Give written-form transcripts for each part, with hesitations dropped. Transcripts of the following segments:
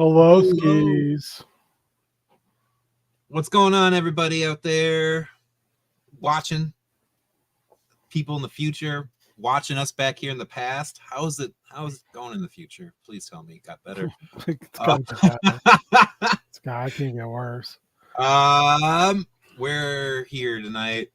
Hello, Hello. skis. What's going on, everybody out there watching? People in the future watching us back here in the past. How's it going in the future? Please tell me it got better. It's Uh, gonna get better. I can't get worse. um, we're here tonight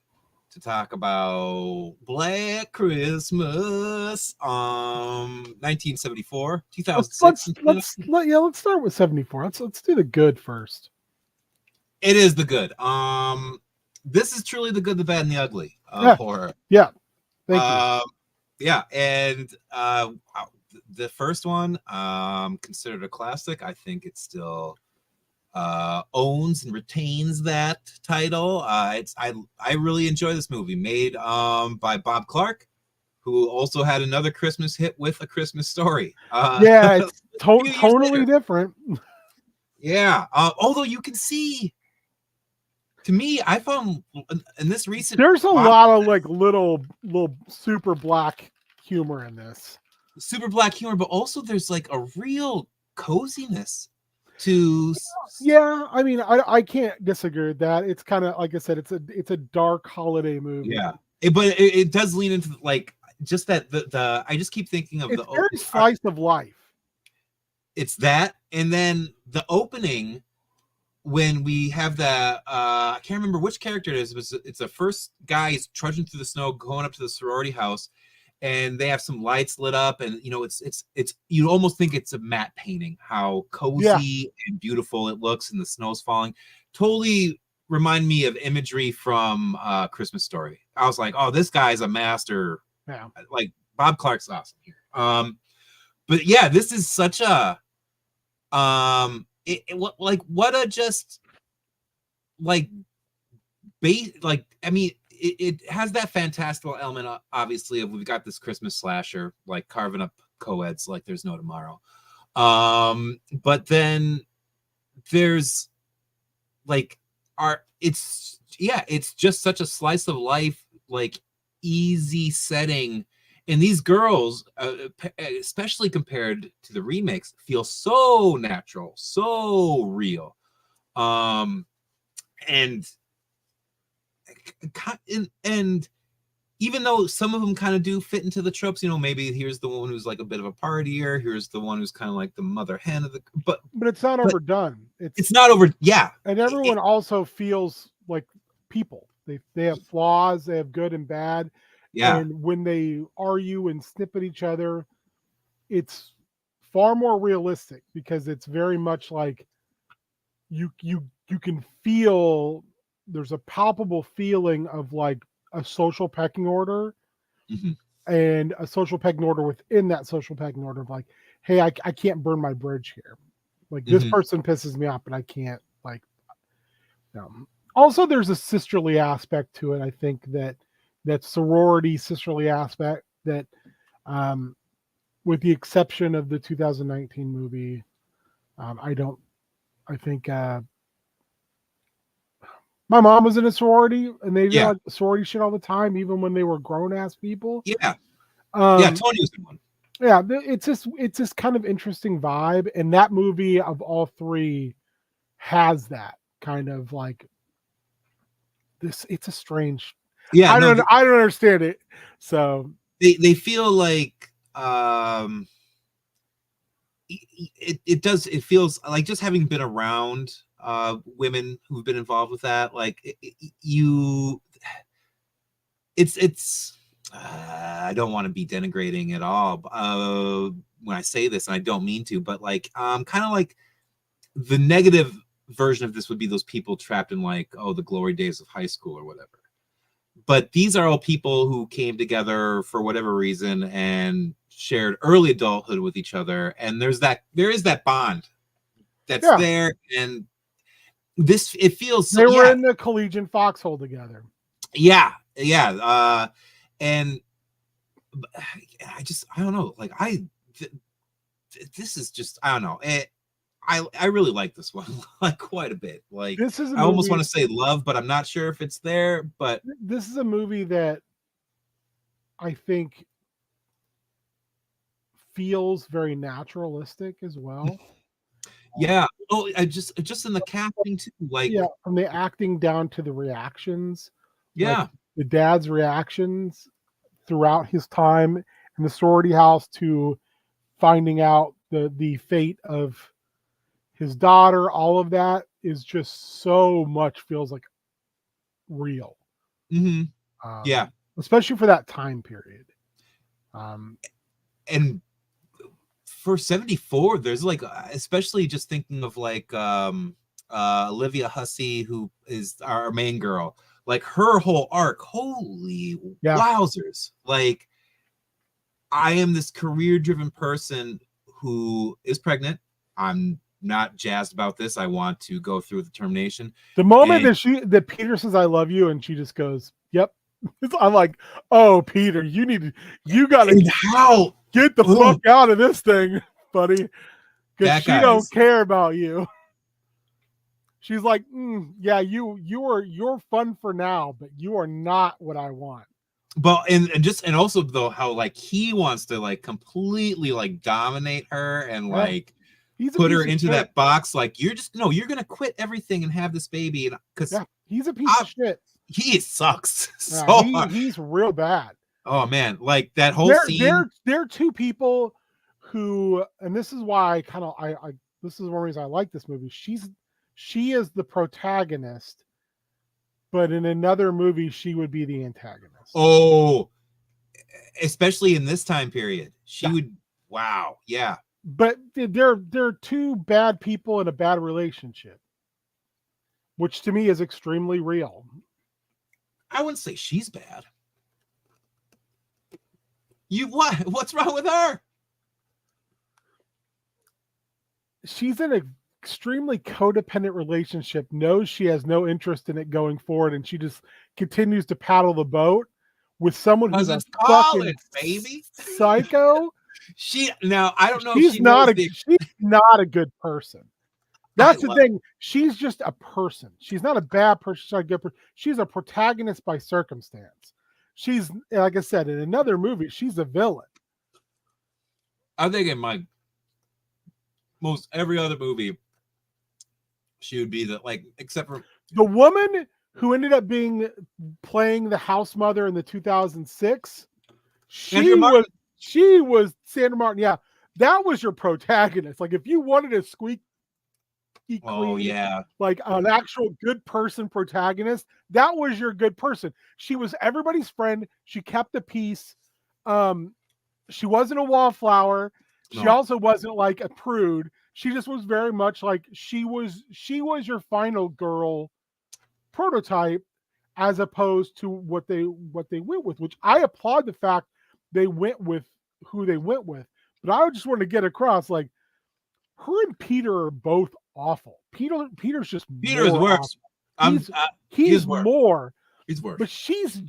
to talk about Black Christmas, 1974, 2006. Let's start with 74. Let's do the good first. It is the good. This is truly the good, the bad, and the ugly of Yeah, horror. yeah. Thank you. Yeah, and the first one, considered a classic. I think it still owns and retains that title. I really enjoy this movie, made by Bob Clark, who also had another Christmas hit with A Christmas Story. Yeah, it's few years totally later. different. Yeah, although you can see, to me, I found in this recent There's a Bob lot of like little super black humor in this. super black humor, but also there's like a real coziness to Yeah, I mean, I can't disagree with that. It's kind of like I said, it's a dark holiday movie. yeah. But it does lean into like just that the I just keep thinking of It's very slice of life. it's that, and then the opening when we have the I can't remember which character it is, but it's the first guy is trudging through the snow going up to the sorority house, and they have some lights lit up, and it's you almost think it's a matte painting, how Yeah, cozy and beautiful it looks, and the snow's falling. Totally remind me of imagery from Christmas Story. I was like, oh, this guy's a master. yeah. Like Bob Clark's awesome here. But yeah, this is such a what a just like base, like I mean it has that fantastical element, obviously, of we've got this Christmas slasher like carving up co-eds like there's no tomorrow. But then there's like it's just such a slice of life, like easy setting, and these girls, especially compared to the remakes, feel so natural, so real. And and even though some of them kind of do fit into the tropes, maybe here's the one who's like a bit of a partier, here's the one who's kind of like the mother hen of the, but It's not overdone. it's not over. Yeah, And everyone also feels like people. They have flaws, they have good and bad. yeah, And when they argue and snip at each other, it's far more realistic because it's very much like you can feel there's a palpable feeling of like a social pecking order, mm-hmm. and a social pecking order within that social pecking order of like, hey, I can't burn my bridge here. Like this Mm-hmm. person pisses me off, but I can't like. Also, there's a sisterly aspect to it. I think that sorority sisterly aspect that, um, with the exception of the 2019 movie, I don't. I think my mom was in a sorority, and they did Yeah, like sorority shit all the time, even when they were grown ass people. yeah, yeah. Um, Tony was in one. yeah, it's this kind of interesting vibe, and that movie of all three has that kind of like this. It's a strange. Yeah, no, I don't understand it. So they feel like it does, it feels like, just having been around women who've been involved with that, like you it's I don't want to be denigrating at all when I say this, and I don't mean to, but like kind of like the negative version of this would be those people trapped in like, oh, the glory days of high school or whatever. But these are all people who came together for whatever reason and shared early adulthood with each other, and there is that bond that's yeah, there, and this, it feels so, they were yeah, in the collegiate foxhole together. yeah, and I don't know, like this is just, I don't know, I really like this one like quite a bit. Like This is a I almost movie. want to say love, but I'm not sure if it's there. But This is a movie that I think feels very naturalistic as well. Yeah. Oh, I just in the casting too. Like, Yeah, from the acting down to the reactions, like yeah. the dad's reactions throughout his time in the sorority house to finding out the fate of his daughter, all of that is just so much feels like real. Hmm. Yeah. Especially for that time period. Um, And for 74, there's like, especially just thinking of like Olivia Hussey, who is our main girl, like her whole arc, holy yeah, wowzers. Like, I am this career driven person who is pregnant. I'm not jazzed about this. I want to go through the termination. the moment And that Peter says "I love you" and she just goes, "Yep," I'm like, "Oh, Peter, you gotta how, get the oh, fuck out of this thing, buddy, because that she guy don't is, care about you." She's like, "Yeah, you're fun for now, but you are not what I want." but and also though how like he wants to like completely like dominate her and Yeah, like he's a put her piece of into shit. that box, like you're just no, you're gonna quit everything and have this baby, and because Yeah, he's a piece of shit. he sucks Yeah, so hard. he's real bad. Oh man, like that whole There scene. there there are two people who, and this is why I this is one reason I like this movie. She is the protagonist, but in another movie she would be the antagonist. Oh, especially in this time period, she Yeah. would. Wow, yeah. But they're two bad people in a bad relationship, which to me is extremely real. I wouldn't say she's bad. You what? What's wrong with her? She's in an extremely codependent relationship, knows she has no interest in it going forward, and she just continues to paddle the boat with someone who's Cause a it's college, fucking baby. psycho. She now I don't know if She's she knows the. not a good person. I That's the love. thing. She's just a person. She's not a bad person. She's not a good person. She's a protagonist by circumstance. She's, like I said, in another movie, she's a villain. I think in my most every other movie, she would be the like, except for The woman who ended up playing the house mother in the 2006, Andrea she Martin. was Sandra Martin. Yeah, that was your protagonist. Like if you wanted a squeaky Oh clean, yeah. like an actual good person protagonist, that was your good person. She was everybody's friend. She kept the peace. She wasn't a wallflower. She No. also wasn't like a prude. She just was very much like she was your final girl prototype, as opposed to what they went with, which I applaud the fact they went with who they went with. But I just want to get across, like, her and Peter are both awful. Peter's just Peter is more awful. worse. He's He's worse. more, He's worse. but she's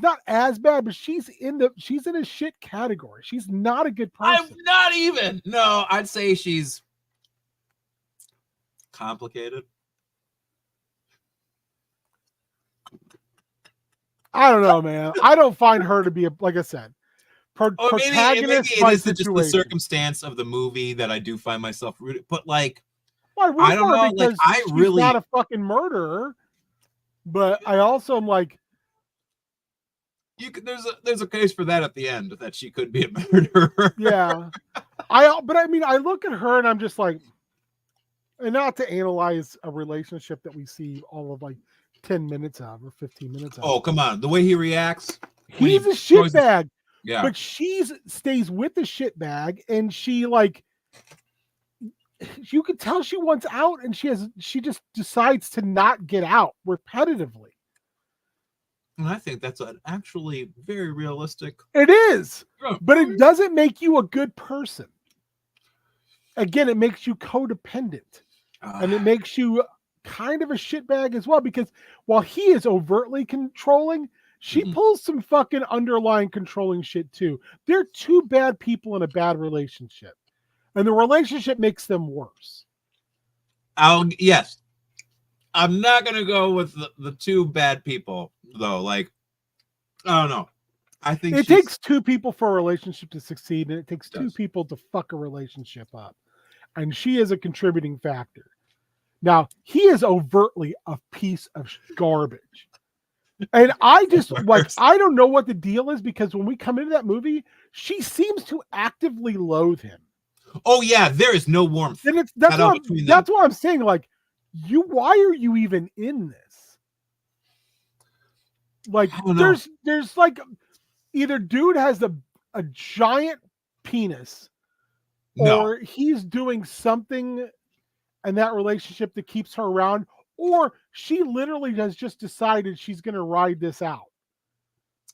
not as bad, but she's in a shit category. She's not a good person. I'm not even. No, I'd say she's complicated. I don't know, man. I don't find her to be like I said, protagonist maybe it by is just the situation. circumstance of the movie that I do find myself rooted. But like, Well, I root I don't for her know. Like, because I she's really. not a fucking murderer. But I also am like, There's a case for that at the end that she could be a murderer. yeah. I look at her and I'm just like, and not to analyze a relationship that we see all of like 10 minutes of or 15 minutes of. Oh, come on. The way he reacts. He's a shitbag. Yeah. But she stays with the shitbag, and she like, you can tell she wants out, and she just decides to not get out repetitively. And I think that's actually very realistic. It is, but it doesn't make you a good person. Again, it makes you codependent, and it makes you kind of a shitbag as well, because while he is overtly controlling, she pulls some fucking underlying controlling shit too. They're two bad people in a bad relationship, and the relationship makes them worse. Yes. I'm not gonna go with the two bad people though. Like, I don't know. I think it takes two people for a relationship to succeed, and it takes two people to fuck a relationship up. and she is a contributing factor. Now, he is overtly a piece of garbage. And I just I don't know what the deal is, because when we come into that movie, she seems to actively loathe him. Oh yeah, there is no warmth. And that's what I'm saying. Like, why are you even in this? Like, there's like either dude has a giant penis, or he's doing something in that relationship that keeps her around, or she literally has just decided she's going to ride this out.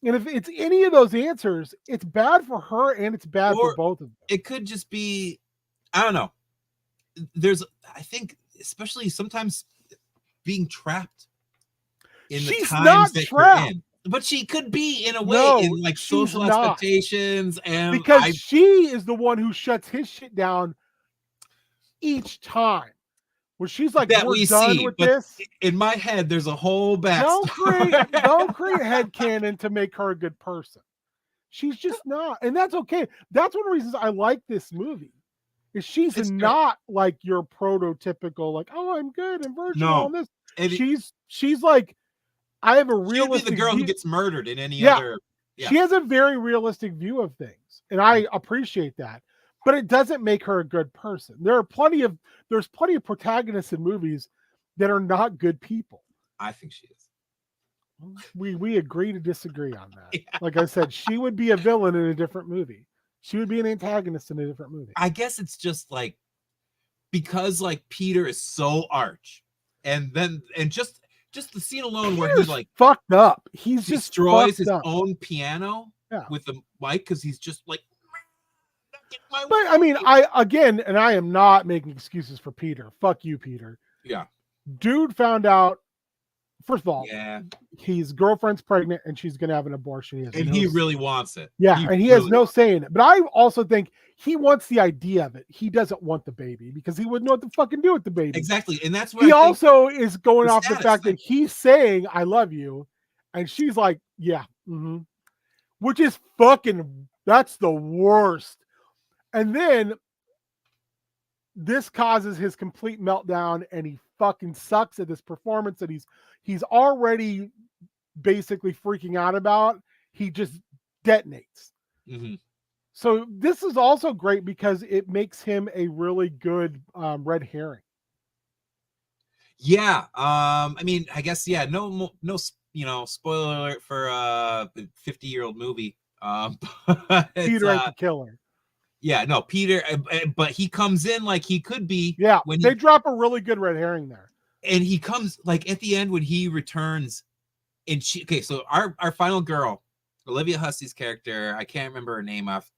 And if it's any of those answers, it's bad for her and it's bad for both of them. It could just be, I don't know. I think, especially sometimes being trapped in the times that you're in. But she could be, in a way, in like social expectations, and because she is the one who shuts his shit down each time. Where she's like, that we're done with this. In my head, there's a whole backstory. Don't create headcanon to make her a good person. She's just not. And that's okay. That's one of the reasons I like this movie. Is she's not like your prototypical, like, oh, I'm good and virtual on this. She's like, I have a realistic. She'd be the girl who gets murdered in any other. Yeah. She has a very realistic view of things. And I appreciate that. But it doesn't make her a good person. There's plenty of protagonists in movies that are not good people. I think she is. We agree to disagree on that. Yeah. Like I said, she would be a villain in a different movie. She would be an antagonist in a different movie. I guess it's just like, because like Peter is so arch, and just the scene alone where he's like fucked up. He destroys his own piano with the mic because he's just like. But I mean, I am not making excuses for Peter. Fuck you, Peter. Yeah. Dude found out, first of all, his girlfriend's pregnant and she's going to have an abortion. He really wants it. Yeah, and he has no say in it. But I also think he wants the idea of it. He doesn't want the baby because he wouldn't know what to fucking do with the baby. Exactly. And that's what he also is going off the fact that he's saying, I love you. And she's like, yeah. Mm-hmm. Which is that's the worst. And then this causes his complete meltdown, and he fucking sucks at this performance that he's already basically freaking out about. He just detonates. Mm-hmm. So this is also great because it makes him a really good red herring. Yeah. I mean, I guess, no, spoiler alert for a 50-year-old movie. Peter ain't the killer. Yeah, no, Peter, but he comes in like he could be. Yeah, when they drop a really good red herring there. And he comes, like, at the end when he returns, and so our final girl, Olivia Hussey's character, I can't remember her name off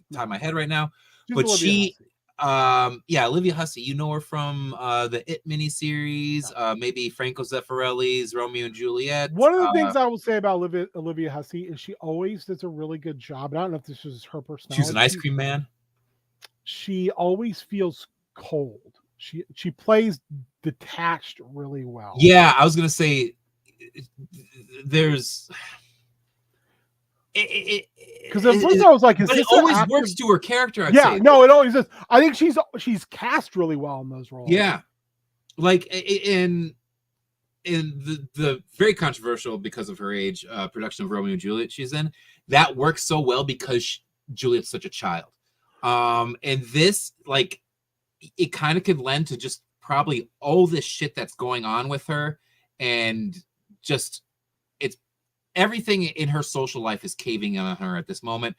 the top of my head right now, but Olivia Hussey, you know her from the It miniseries, maybe Franco Zeffirelli's Romeo and Juliet. One of the things I will say about Olivia Hussey is she always does a really good job. And I don't know if this is her personality. She's an ice cream man. She always feels cold. She plays detached really well. Yeah, I was gonna say there's because at first I was like, it always works to her character. It always is. I think she's cast really well in those roles. Yeah, like in the very controversial, because of her age, production of Romeo and Juliet she's in, that works so well because Juliet's such a child. And this, like, it kind of could lend to just probably all this shit that's going on with her, and just everything in her social life is caving in on her at this moment.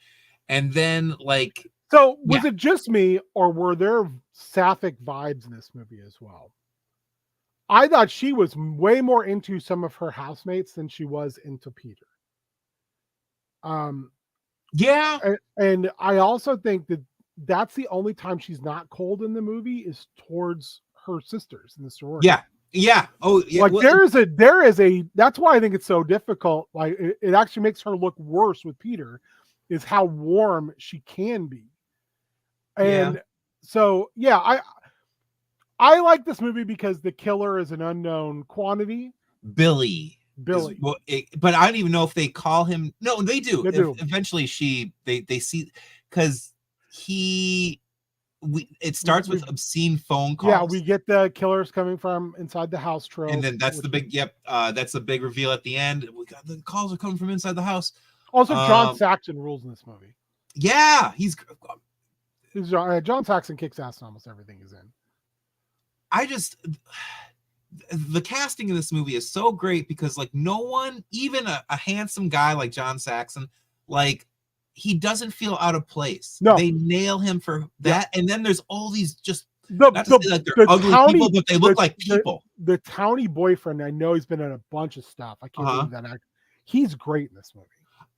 And then, like, so was it just me, or were there sapphic vibes in this movie as well? I thought she was way more into some of her housemates than she was into Peter. And I also think that's the only time she's not cold in the movie is towards her sisters in the sorority. Yeah. Oh, yeah. Like, there is a. That's why I think it's so difficult. Like, it actually makes her look worse with Peter, is how warm she can be. And so, I like this movie because the killer is an unknown quantity. Billy. But I don't even know if they call him. No, they do. They do. Eventually, they see, because it starts with we've obscene phone calls. yeah, we get the killers coming from inside the house trope. And then that's which the big that's the big reveal at the end. We got the calls are coming from inside the house. Also, John Saxon rules in this movie. Yeah, he's John Saxon kicks ass in almost everything he's in. I just the casting in this movie is so great because like no one, even a handsome guy like John Saxon, like he doesn't feel out of place. No. They nail him for that. And then there's all these just not to say like they're ugly people, but they look like people. The towny boyfriend, I know he's been in a bunch of stuff. I can't believe that actor. He's great in this movie.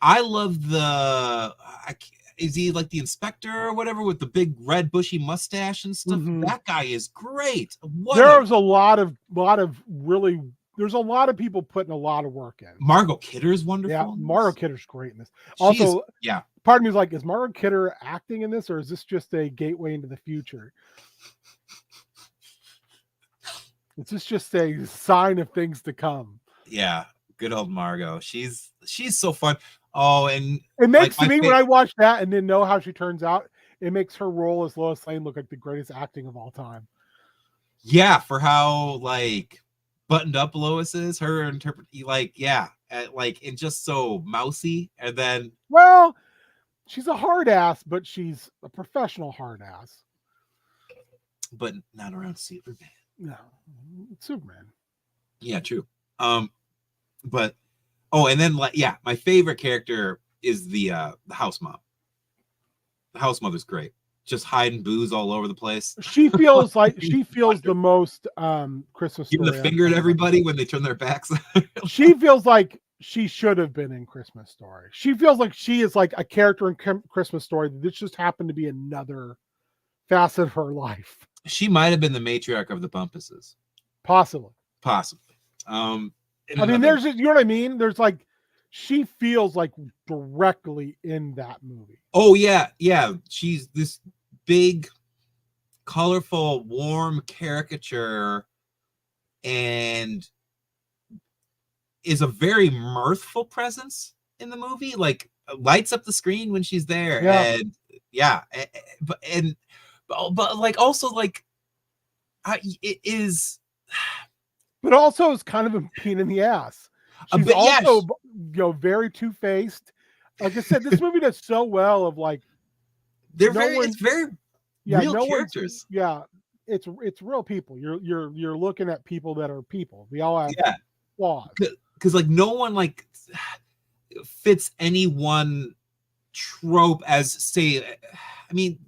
I love is he like the inspector or whatever with the big red bushy mustache and stuff? That guy is great. There's a lot of people putting a lot of work in. Margot Kidder is wonderful. Yeah, Margot Kidder's great in this. Also, part of me is like, is Margot Kidder acting in this, or is this just a gateway into the future? Is this just a sign of things to come? Yeah, good old Margot. She's so fun. Oh, and it makes to me when I watch that and then know how she turns out, it makes her role as Lois Lane look like the greatest acting of all time. Yeah, for how like buttoned up Lois is, her interpret and just so mousy. And then, well, she's a hard ass, but she's a professional hard ass. But not around Superman. No, Superman. Yeah, true. But and then my favorite character is the house mom. The house mother's great. Just hiding booze all over the place. She feels like the most Christmas Story. Giving the finger at everybody when they turn their backs. She feels like she should have been in Christmas Story. She feels like she is like a character in Christmas Story. This just happened to be another facet of her life. She might have been the matriarch of the Bumpuses. Possibly. I mean, there's, you know what I mean? There's like, she feels like directly in that movie. Oh yeah. Yeah. She's this big, colorful, warm caricature and is a very mirthful presence in the movie. Like lights up the screen when she's there. Yeah. And but like also like it is, but also it's kind of a pain in the ass. She's also very two-faced. Like I said, this movie does so well of like it's very real characters. It's real people. You're looking at people that are people. We all have flaws. Because like no one like fits any one trope as say, I mean,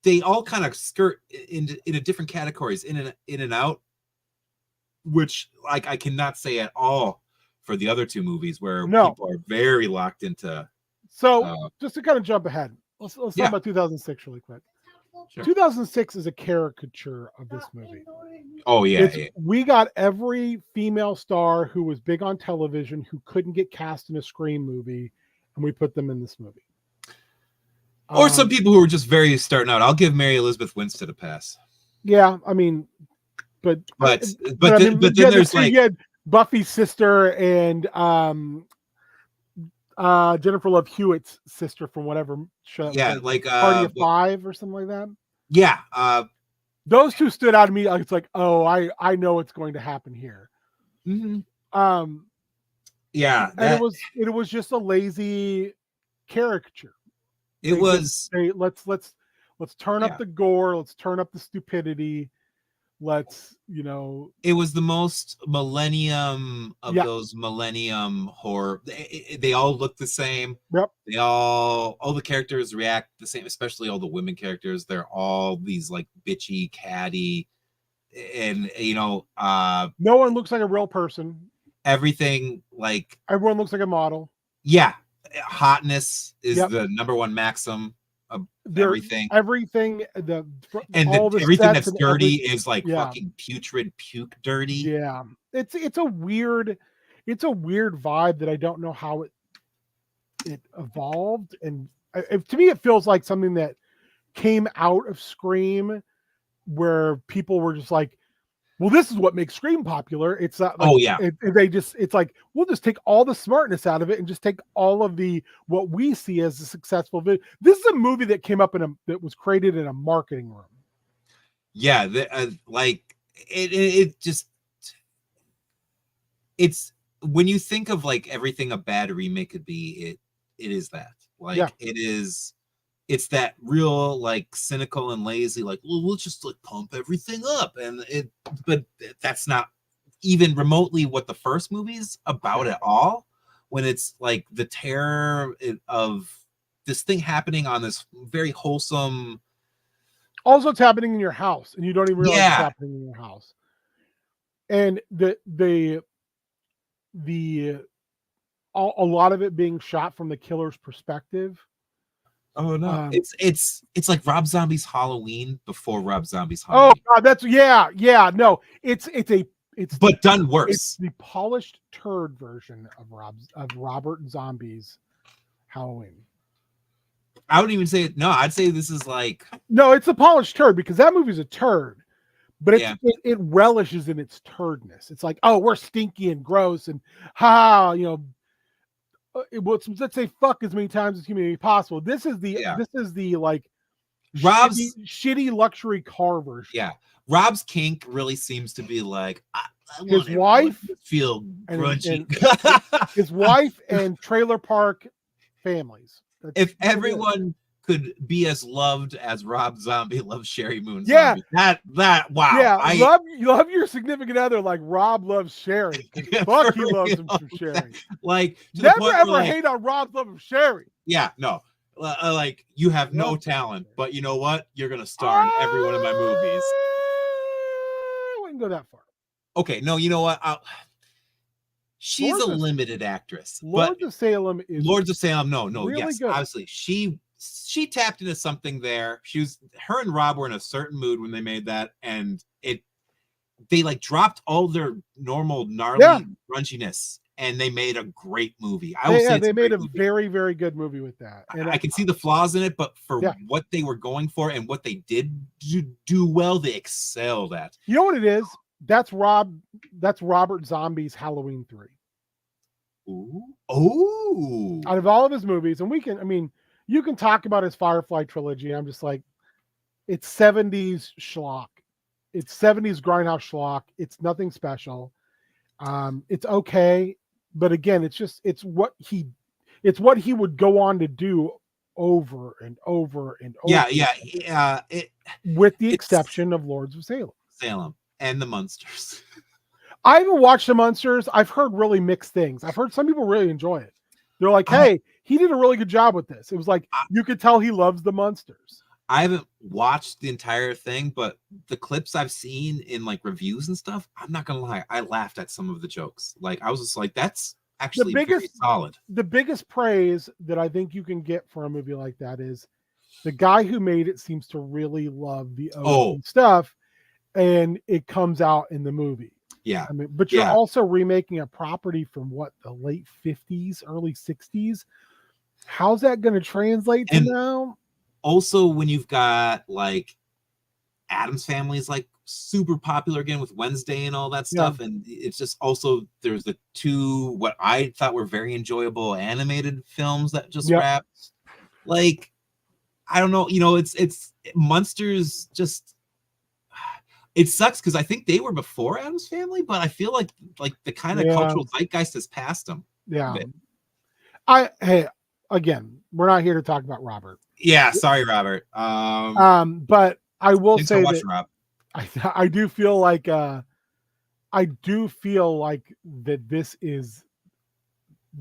they all kind of skirt into different categories in and out, which like I cannot say at all for the other two movies where people are very locked into. So just to kind of jump ahead, let's talk about 2006 really quick. Sure. 2006 is a caricature of this movie. Oh yeah, we got every female star who was big on television who couldn't get cast in a Scream movie, and we put them in this movie. Or some people who were just very starting out. I'll give Mary Elizabeth Winstead a pass. Yeah, I mean, but then there's like you had Buffy's sister and Jennifer Love Hewitt's sister from whatever show. Yeah, like Party of Five or something like that. Yeah, those two stood out to me. It's like, oh, I know what's going to happen here. Mm-hmm. Yeah, and it was just a lazy caricature. It was let's turn up the gore, let's turn up the stupidity, let's it was the most millennium of those millennium horror. They all look the same. Yep. They all the characters react the same, especially all the women characters. They're all these like bitchy, catty, and no one looks like a real person. Everything like everyone looks like a model. Yeah. Hotness is the number one maxim of everything. Everything everything that's dirty is like fucking putrid puke dirty. Yeah, it's a weird vibe that I don't know how it evolved, and to me it feels like something that came out of Scream, where people were just like, Well, this is what makes Scream popular. It's not like Oh yeah, it's like we'll just take all the smartness out of it and just take all of the what we see as a successful video. This is a movie that came up that was created in a marketing room. yeah. Like it just it's when you think of like everything a bad remake could be, it is that. Like it is. It's that real like cynical and lazy, like, well, we'll just like pump everything up, but that's not even remotely what the first movie's about at all. When it's like the terror of this thing happening on this very wholesome. Also, it's happening in your house, and you don't even realize it's Yeah. happening in your house. And a lot of it being shot from the killer's perspective. Oh no! It's like Rob Zombie's Halloween before Rob Zombie's Oh Halloween. God, that's no, it's but done worse. It's the polished turd version of Robert Zombie's Halloween. I wouldn't even say it. No, I'd say this is like no, it's a polished turd because that movie's a turd, but it relishes in its turdness. It's like, oh, we're stinky and gross and let's say fuck as many times as humanly possible. This is the like Rob's shitty luxury car version. Yeah, Rob's kink really seems to be like I his wife feel grungy. And his wife and trailer park families. If everyone could be as loved as Rob Zombie loves Sherry Moon Zombie, that wow. Yeah, love your significant other like Rob loves Sherry. Fuck, he loves him from Sherry. Like never ever hate on Rob's love of Sherry. Yeah, no. Like you have no talent, but you know what? You're gonna star in every one of my movies. I wouldn't go that far. Okay, no, you know what? She's a limited actress. Lords of Salem is Lords of Salem. No, really yes, good. Obviously, she tapped into something there. Her and Rob were in a certain mood when they made that, and they like dropped all their normal gnarly grunginess. And they made a great movie. They made a very, very good movie with that. And I can see the flaws in it, but for what they were going for and what they did do well, they excelled at. You know what it is? That's Robert Zombie's Halloween 3. Ooh. Oh. Out of all of his movies, and you can talk about his Firefly trilogy. I'm just like, it's 70s schlock. It's 70s grindhouse schlock. It's nothing special. It's okay. But again, it's what he would go on to do over and over and over. Yeah. With the exception of Lords of Salem and the Munsters. I haven't watched the Munsters. I've heard really mixed things. I've heard some people really enjoy it. They're like, hey, he did a really good job with this. It was like you could tell he loves the Munsters. I haven't watched the entire thing, but the clips I've seen in like reviews and stuff, I'm not gonna lie, I laughed at some of the jokes. Like I was just like, that's actually very solid. The biggest praise that I think you can get for a movie like that is the guy who made it seems to really love the OG stuff, and it comes out in the movie. Yeah. But you're also remaking a property from the late 50s, early 60s. How's that going to translate to now? Also, when you've got like Addams Family is like super popular again with Wednesday and all that stuff, and it's just also there's the two what I thought were very enjoyable animated films that just wrapped. Like, I don't know, it's Munsters just. It sucks because I think they were before Addams Family, but I feel like the kind of cultural zeitgeist has passed them. Yeah. Again, we're not here to talk about Robert. Yeah, sorry, Robert. But I will say that Rob. I do feel like that this is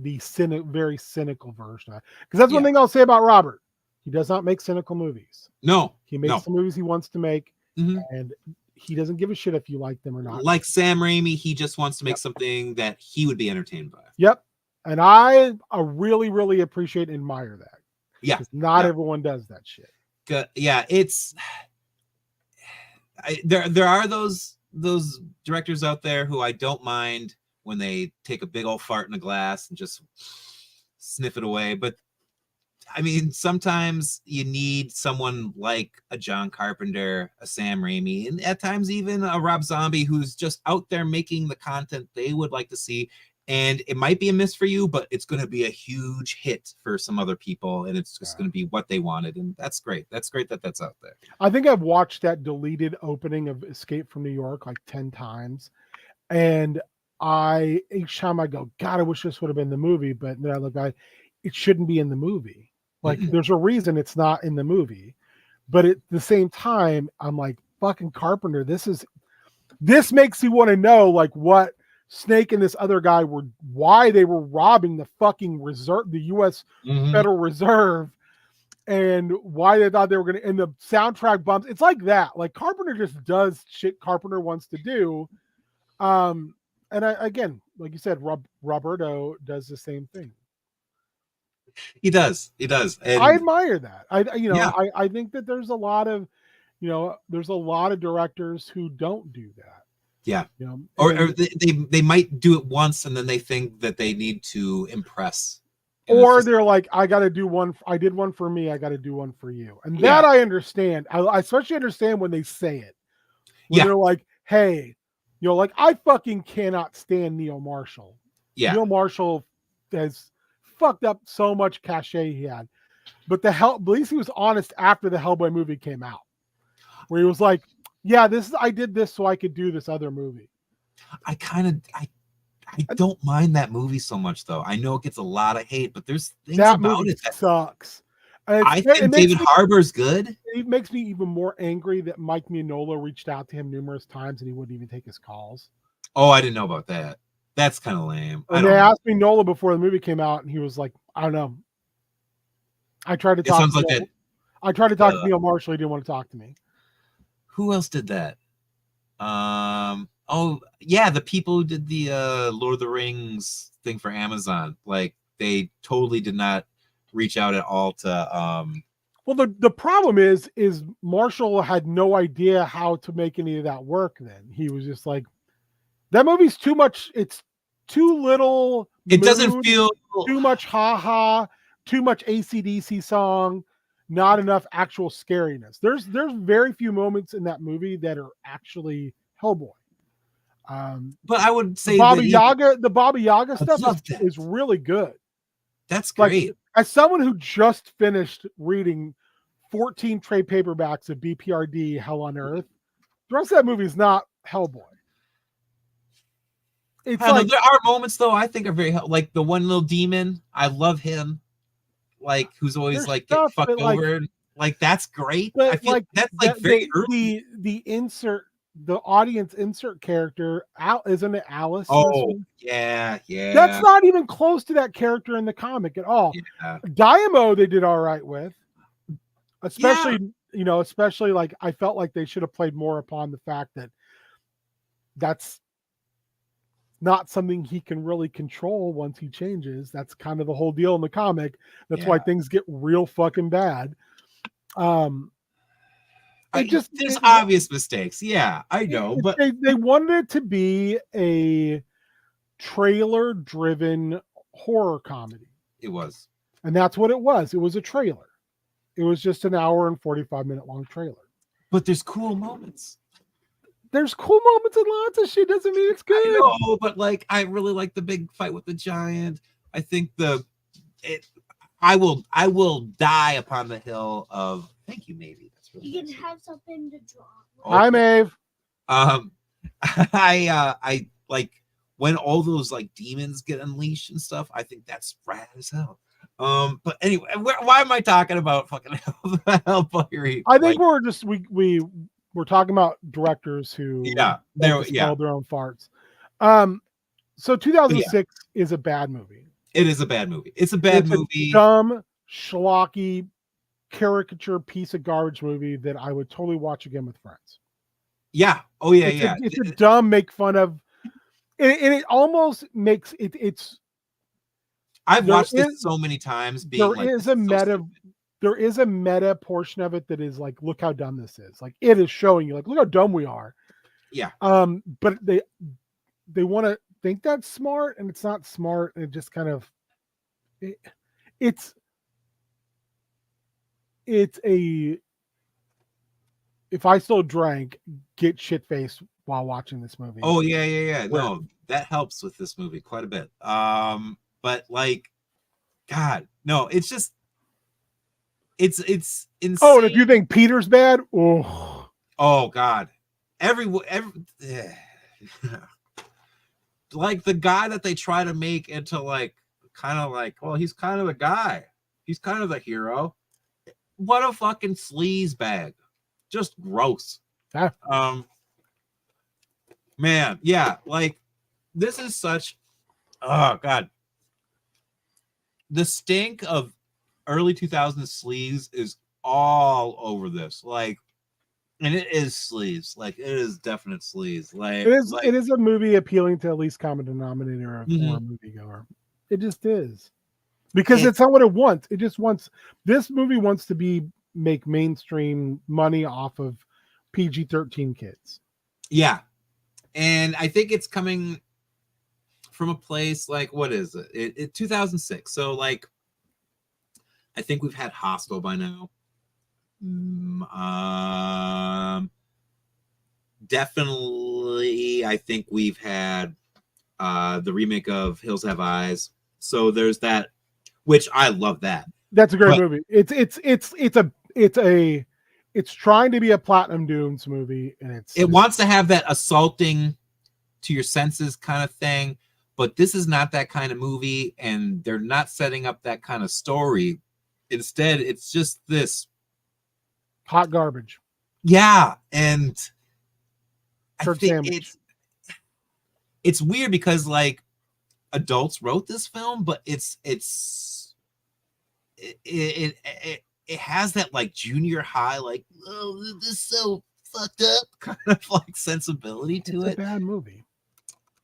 the very cynical version. Because that's one thing I'll say about Robert. He does not make cynical movies. No. He makes the movies he wants to make, and he doesn't give a shit if you like them or not. Like Sam Raimi, he just wants to make something that he would be entertained by. Yep. And I really, really appreciate and admire that. Yeah. Not everyone does that shit. Yeah, there are those directors out there who I don't mind when they take a big old fart in a glass and just sniff it away. But I mean, sometimes you need someone like a John Carpenter, a Sam Raimi, and at times even a Rob Zombie who's just out there making the content they would like to see. And it might be a miss for you, but it's going to be a huge hit for some other people, and it's just going to be what they wanted, and that's great. That's great that that's out there. I think I've watched that deleted opening of Escape from New York like 10 times, and each time I go, God, I wish this would have been the movie, but then I look, it shouldn't be in the movie. Like, there's a reason it's not in the movie, but at the same time, I'm like, fucking Carpenter, this makes you want to know like what Snake and this other guy why they were robbing the fucking reserve, the U.S. Federal Reserve, and why they thought they were going to, and the soundtrack bumps. It's like that. Like Carpenter just does shit Carpenter wants to do. And again, like you said, Roberto does the same thing. He does. And I admire that. I think that there's a lot of directors who don't do that. Yeah. Or they might do it once and then they think that they need to impress. Or they're like, I got to do one. I did one for me. I got to do one for you. And that I understand. I especially understand when they say it. When they're like, hey, like I fucking cannot stand Neil Marshall. Yeah. Neil Marshall has fucked up so much cachet he had. But at least he was honest after the Hellboy movie came out. Where he was like, yeah, I did this so I could do this other movie. I don't mind that movie so much, though. I know it gets a lot of hate, but there's things about it that sucks. I think David Harbour's good. It makes me even more angry that Mike Mignola reached out to him numerous times and he wouldn't even take his calls. Oh, I didn't know about that. That's kind of lame. And they asked Mignola before the movie came out, and he was like, I don't know. I tried to talk to Neil Marshall. He didn't want to talk to me. Who else did that? Oh yeah, the people who did the Lord of the Rings thing for Amazon, like they totally did not reach out at all to well, the problem is Marshall had no idea how to make any of that work. Then he was just like, that movie's too much, it's too little, it doesn't feel too much haha, too much AC/DC song, not enough actual scariness. There's very few moments in that movie that are actually Hellboy. But I would say the Baba Yaga stuff is really good. That's great. Like, as someone who just finished reading 14 trade paperbacks of BPRD Hell on Earth, the rest of that movie is not Hellboy. It's like, there are moments though I think are very like the one little demon. I love him. Like who's always like get fucked over. Like that's great. I feel like that's like very early. The audience insert character, isn't it Alice? Oh, yeah. That's not even close to that character in the comic at all. Yeah. Diamo they did all right with. Especially like I felt like they should have played more upon the fact that that's not something he can really control once he changes. That's kind of the whole deal in the comic. That's why things get real fucking bad. There's obvious mistakes. Yeah, I know, but they wanted it to be a trailer-driven horror comedy. It was. And that's what it was. It was a trailer. It was just an hour and 45-minute long trailer. But there's cool moments. There's cool moments and lots of shit. Doesn't mean it's good. I know, but like I really like the big fight with the giant. I think I will die upon the hill of thank you, maybe. That's really you can have something to draw. Okay. Hi, Maeve. I like when all those like demons get unleashed and stuff. I think that's rad as hell. But anyway, why am I talking about fucking Hellboy? I think we're just we're talking about directors who their own farts. So 2006 is a bad movie. It is a bad movie. It's a bad movie. Dumb, schlocky, caricature piece of garbage movie that I would totally watch again with friends. Yeah. Oh yeah, it's a dumb make fun of, and it almost makes it. I've watched this so many times. There is a meta portion of it that is like, look how dumb this is. Like it is showing you, like, look how dumb we are. Yeah. But they want to think that's smart, and it's not smart, and it just kind of it's it's a, if I still drank, get shit faced while watching this movie. Oh yeah. Where- No, that helps with this movie quite a bit. But like, God, no, it's just, it's insane. Oh, and if you think Peter's bad, oh, God, every like the guy that they try to make into like kind of like, well, he's kind of a guy, he's kind of the hero. What a fucking sleaze bag, just gross. yeah. Man, yeah, like this is such, oh God, the stink of early 2000s sleaze is all over this, like, and it is sleaze, like it is definite sleaze, like It is a movie appealing to at least common denominator of Mhm. or moviegoer. It just is. Because it's not what it wants. It just wants, this movie wants to make mainstream money off of PG-13 kids. Yeah, and I think it's coming from a place like, what is it? It 2006. So like, I think we've had Hostel by now. Definitely, I think we've had the remake of Hills Have Eyes. So there's that, which I love that. That's a great movie. It's trying to be a Platinum Dunes movie, and it wants to have that assaulting to your senses kind of thing, but this is not that kind of movie, and they're not setting up that kind of story. Instead, it's just this hot garbage. Yeah, and Church I think sandwich. it's weird because like adults wrote this film, but it has that like junior high, like, oh, this is so fucked up kind of like sensibility to it. It's a bad movie.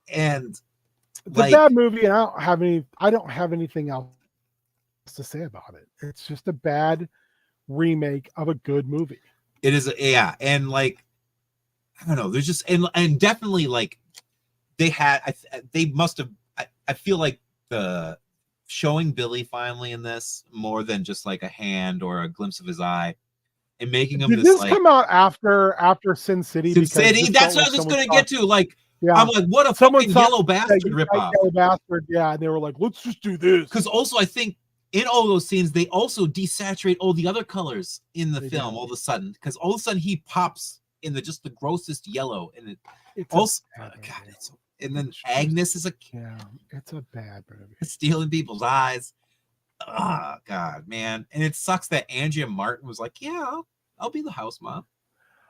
And it's a bad movie, and I don't have anything else to say about it. It's just a bad remake of a good movie. It is, yeah, and like, I don't know, there's just, and definitely like they must have, I feel like the showing Billy finally in this more than just like a hand or a glimpse of his eye, and making him Did this like, come out after Sin City? Sin City, that's what I was going to get to. Like, yeah. I'm like, what a fucking Yellow Bastard ripoff. Yellow Bastard, yeah. And they were like, let's just do this. Because also, I think in all those scenes, they also desaturate all the other colors in the film all of a sudden. Because all of a sudden, he pops in just the grossest yellow, and it's also and then Agnes is it's a bad movie. Stealing people's eyes. Oh God, man. And it sucks that Andrea Martin was like, yeah, I'll be the house mom.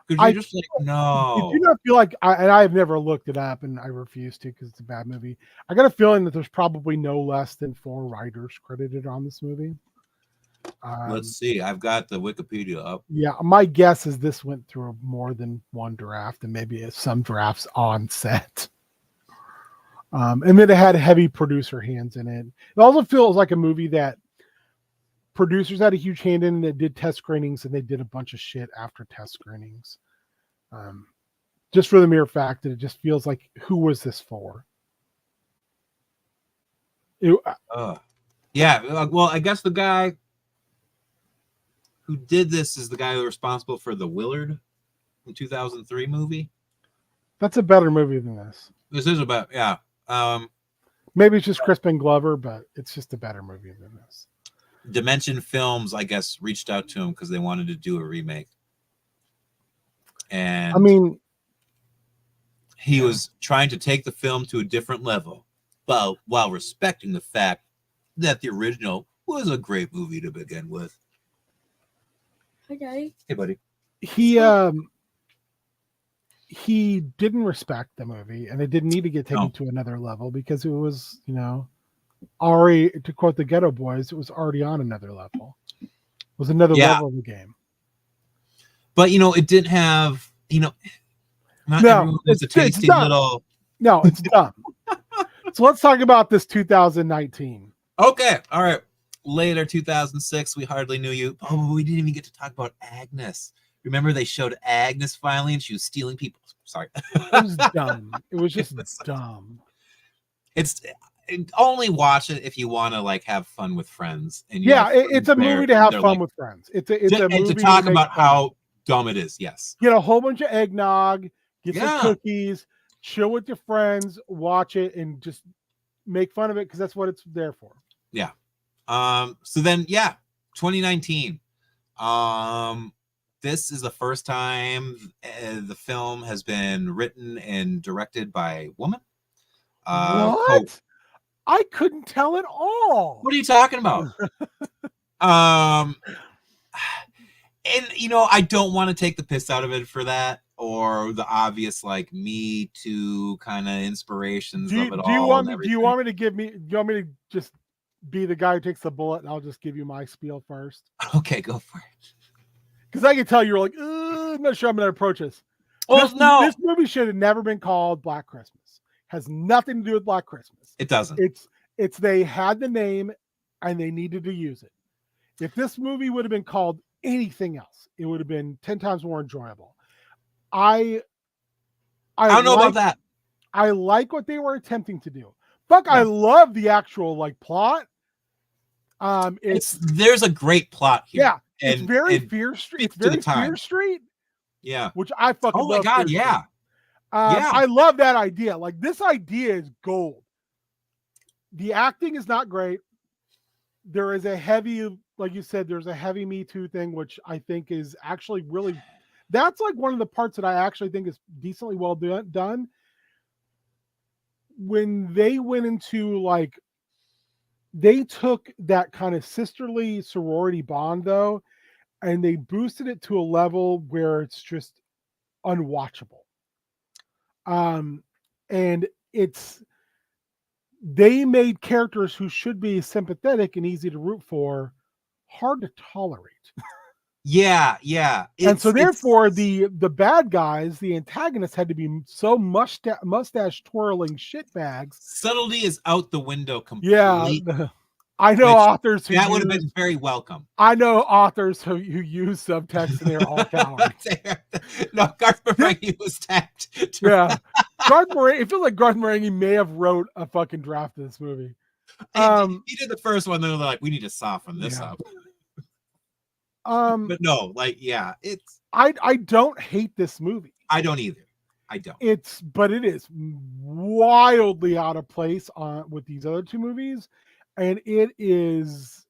Because you're just like, no. Did you not feel like, and I've never looked it up, and I refuse to because it's a bad movie. I got a feeling that there's probably no less than 4 writers credited on this movie. Let's see. I've got the Wikipedia up. Yeah, my guess is this went through more than one draft, and maybe some drafts on set. And then it had heavy producer hands in it. It also feels like a movie that producers had a huge hand in. That did test screenings, and they did a bunch of shit after test screenings. Just for the mere fact that it just feels like, who was this for? Yeah, well, I guess the guy who did this is the guy who's responsible for the Willard in 2003 movie. That's a better movie than this. This is about, yeah. Maybe it's just Crispin Glover, but it's just a better movie than this. Dimension Films, I guess, reached out to him because they wanted to do a remake. And I mean, he was trying to take the film to a different level, but while respecting the fact that the original was a great movie to begin with. Hi, guys. Hey, buddy. He didn't respect the movie, and it didn't need to get taken to another level because it was, already, to quote the Ghetto Boys, it was already on another level. It was another level of the game. But it didn't have, not everyone is a tasty little. No, it's dumb. So let's talk about this 2019. Okay, all right. Later, 2006, We Hardly Knew You. Oh, we didn't even get to talk about Agnes. Remember they showed Agnes finally, and she was stealing people. Sorry. It was dumb. It was just dumb. only watch it if you want to like have fun with friends. And it's a movie to have fun like, with friends. It's a movie to talk make about fun. how dumb it is. Yes. Get a whole bunch of eggnog, get some Yeah. cookies, chill with your friends, watch it, and just make fun of it because that's what it's there for. Yeah. So then, 2019. This is the first time the film has been written and directed by a woman. What? I couldn't tell at all. What are you talking about? And I don't want to take the piss out of it for that, or the obvious like Me Too kind of inspirations of it all. Do you want me to just be the guy who takes the bullet, and I'll just give you my spiel first? Okay, go for it. Because I can tell you're like, I'm not sure I'm going to approach this. Well, This movie should have never been called Black Christmas. Has nothing to do with Black Christmas. It doesn't. It's they had the name and they needed to use it. If this movie would have been called anything else, it would have been 10 times more enjoyable. I don't know about that. I like what they were attempting to do. Fuck, yeah. I love the actual like plot. There's a great plot here. Yeah, it's very Fear Street. It's very Fear Street. Yeah, which I fucking love. Oh my god, yeah. I love that idea. Like, this idea is gold. The acting is not great. There is a heavy, like you said, there's a heavy Me Too thing, which I think is actually really, that's like one of the parts that I actually think is decently well done. When they went into like, they took that kind of sisterly sorority bond though, and they boosted it to a level where it's just unwatchable. And they made characters who should be sympathetic and easy to root for hard to tolerate. Yeah. And so therefore the bad guys, the antagonists, had to be so mustache twirling shitbags. Subtlety is out the window completely. Yeah. I know authors who would have been very welcome. I know authors who use subtext and they're all cowards. No, Garth Marenghi was tapped. Yeah. It feels like Garth Marenghi may have wrote a fucking draft of this movie. He did the first one, then they're like, we need to soften this up. But no, like, yeah, it's I don't hate this movie. I don't either. I don't. But it is wildly out of place with these other two movies. And it is.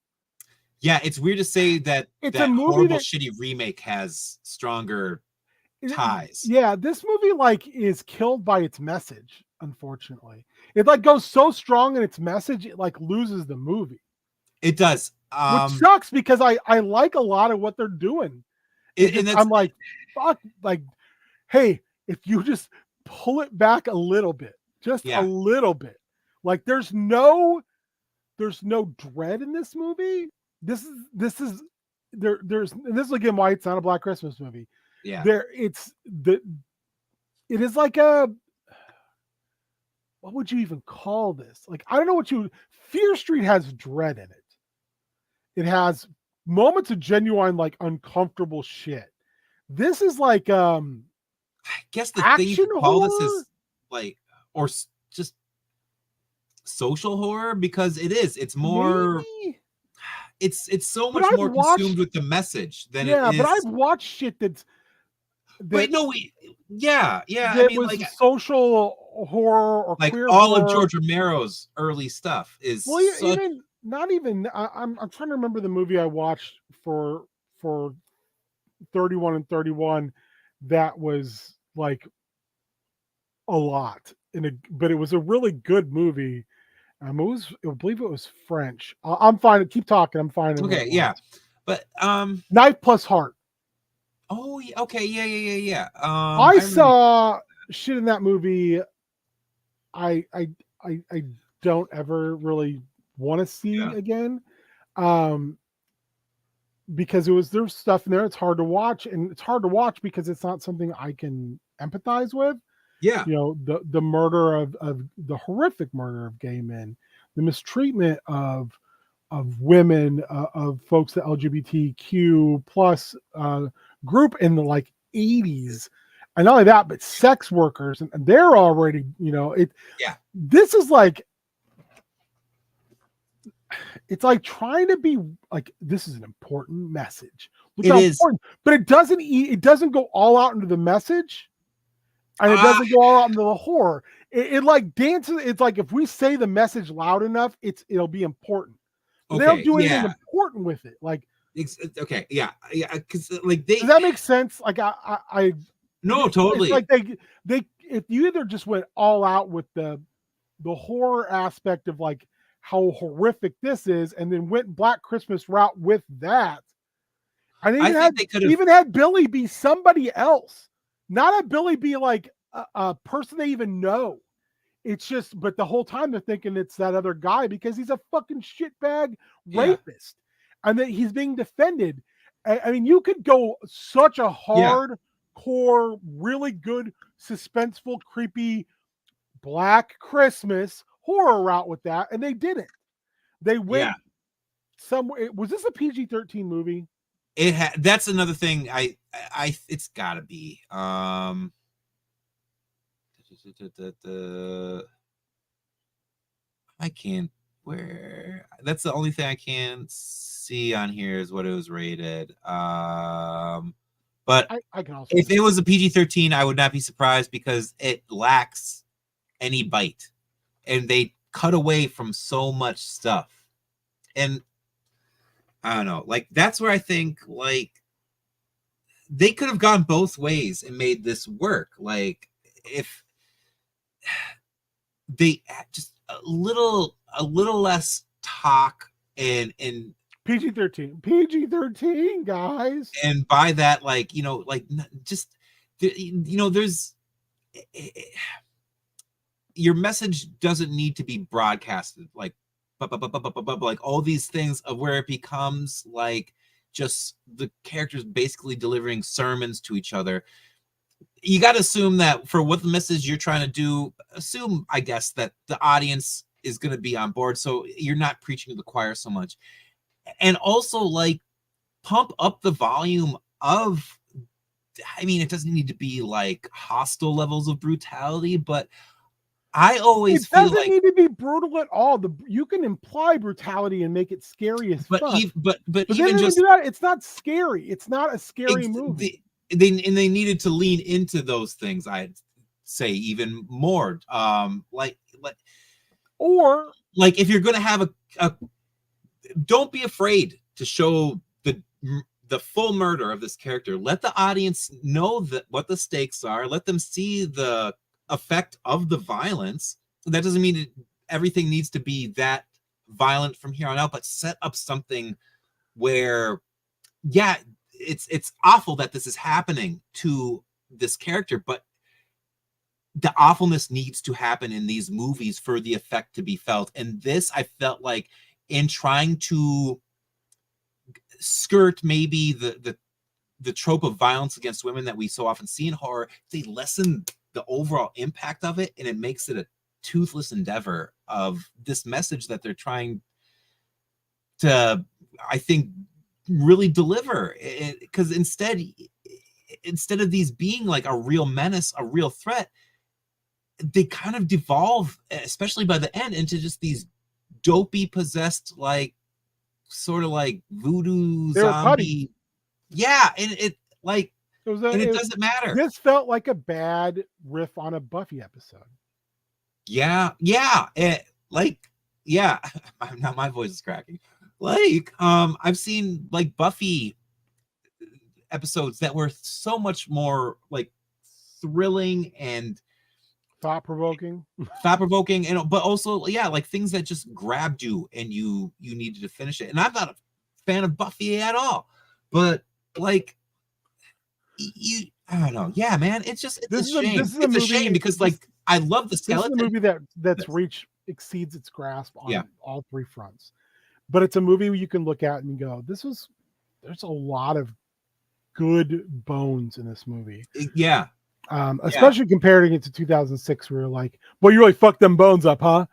Yeah, it's weird to say that it's that a movie horrible, shitty remake has stronger ties. Yeah, this movie like is killed by its message. Unfortunately, it like goes so strong in its message, it like loses the movie. It does, which sucks because I like a lot of what they're doing. I'm like, fuck, like, hey, if you just pull it back a little bit, a little bit, like there's no dread in this movie. This is again why it's not a Black Christmas movie. Yeah. It is like a, what would you even call this? Like, I don't know Fear Street has dread in it. It has moments of genuine, like, uncomfortable shit. This is like, I guess the thing you call this is like, or just social horror, because it's more. Maybe? It's so much more consumed with the message than it is. But I've watched shit that's. Wait, no, yeah. I mean, was like social horror or like queer all horror. Of George Romero's early stuff is. Well, even not even. I'm trying to remember the movie I watched for 31 and 31 that was like a lot but it was a really good movie. I believe it was French. I'm fine. Keep talking. I'm fine. Okay, yeah, but Knife Plus Heart. Oh, okay, yeah. I saw shit in that movie. I don't ever really want to see again, because there's stuff in there. It's hard to watch, and it's hard to watch because it's not something I can empathize with. Yeah, the murder of the horrific murder of gay men, the mistreatment of women, of folks, the LGBTQ plus group in the like 80s, and not only that, but sex workers, and they're already, this is like, it's like trying to be like, this is an important message. Look It how is. important, but it doesn't go all out into the message, and it doesn't go all out into the horror. It like dances. It's like if we say the message loud enough, it'll be important. But they don't do anything important with it. Like, okay, yeah, because like they. Does that make sense? Like I No, totally. It's like they if you either just went all out with the horror aspect of like how horrific this is, and then went Black Christmas route with that. And I think they could have even had Billy be somebody else, not have Billy be like a person they even know. It's just, but the whole time they're thinking it's that other guy because he's a fucking shitbag rapist, and that he's being defended. I mean, you could go such a hardcore, really good, suspenseful, creepy Black Christmas horror route with that, and they didn't. They went somewhere. Was this a PG-13 movie? That's another thing. It's gotta be. I can't. Where? That's the only thing I can see on here is what it was rated. But I can also. If it was a PG-13, I would not be surprised because it lacks any bite, and they cut away from so much stuff, and I don't know. Like that's where I think like they could have gone both ways and made this work. Like if they just a little less talk and PG-13 guys, and by that like like just there's your message doesn't need to be broadcasted like all these things of where it becomes like just the characters basically delivering sermons to each other. You got to assume that for what the message you're trying to do, I guess that the audience is going to be on board. So you're not preaching to the choir so much. And also like pump up the volume of, I mean, it doesn't need to be like hostile levels of brutality, but I always feel like it doesn't need to be brutal at all. You can imply brutality and make it scary as fuck. But even just do that, it's not scary. It's not a scary movie. They needed to lean into those things. I'd say even more. Or if you're going to have a, don't be afraid to show the full murder of this character. Let the audience know that what the stakes are. Let them see the effect of the violence. That doesn't mean everything needs to be that violent from here on out, but set up something where, it's awful that this is happening to this character, but the awfulness needs to happen in these movies for the effect to be felt. And this, I felt like in trying to skirt maybe the trope of violence against women that we so often see in horror, they lessen the overall impact of it, and it makes it a toothless endeavor of this message that they're trying to, I think, really deliver. Because instead of these being like a real menace, a real threat, they kind of devolve, especially by the end, into just these dopey possessed, like sort of like voodoo zombie. Yeah, and it doesn't matter. This felt like a bad riff on a Buffy episode. Yeah. Now my voice is cracking. Like, I've seen like Buffy episodes that were so much more like thrilling and thought-provoking, and but also like things that just grabbed you and you needed to finish it. And I'm not a fan of Buffy at all, but like I don't know. Yeah, man, it's a shame. It's a shame because like I love the skeleton. This is a movie that's reach exceeds its grasp on all three fronts. But it's a movie where you can look at and go, there's a lot of good bones in this movie. Yeah. Especially comparing it to 2006, where you're like, well, you really fucked them bones up, huh?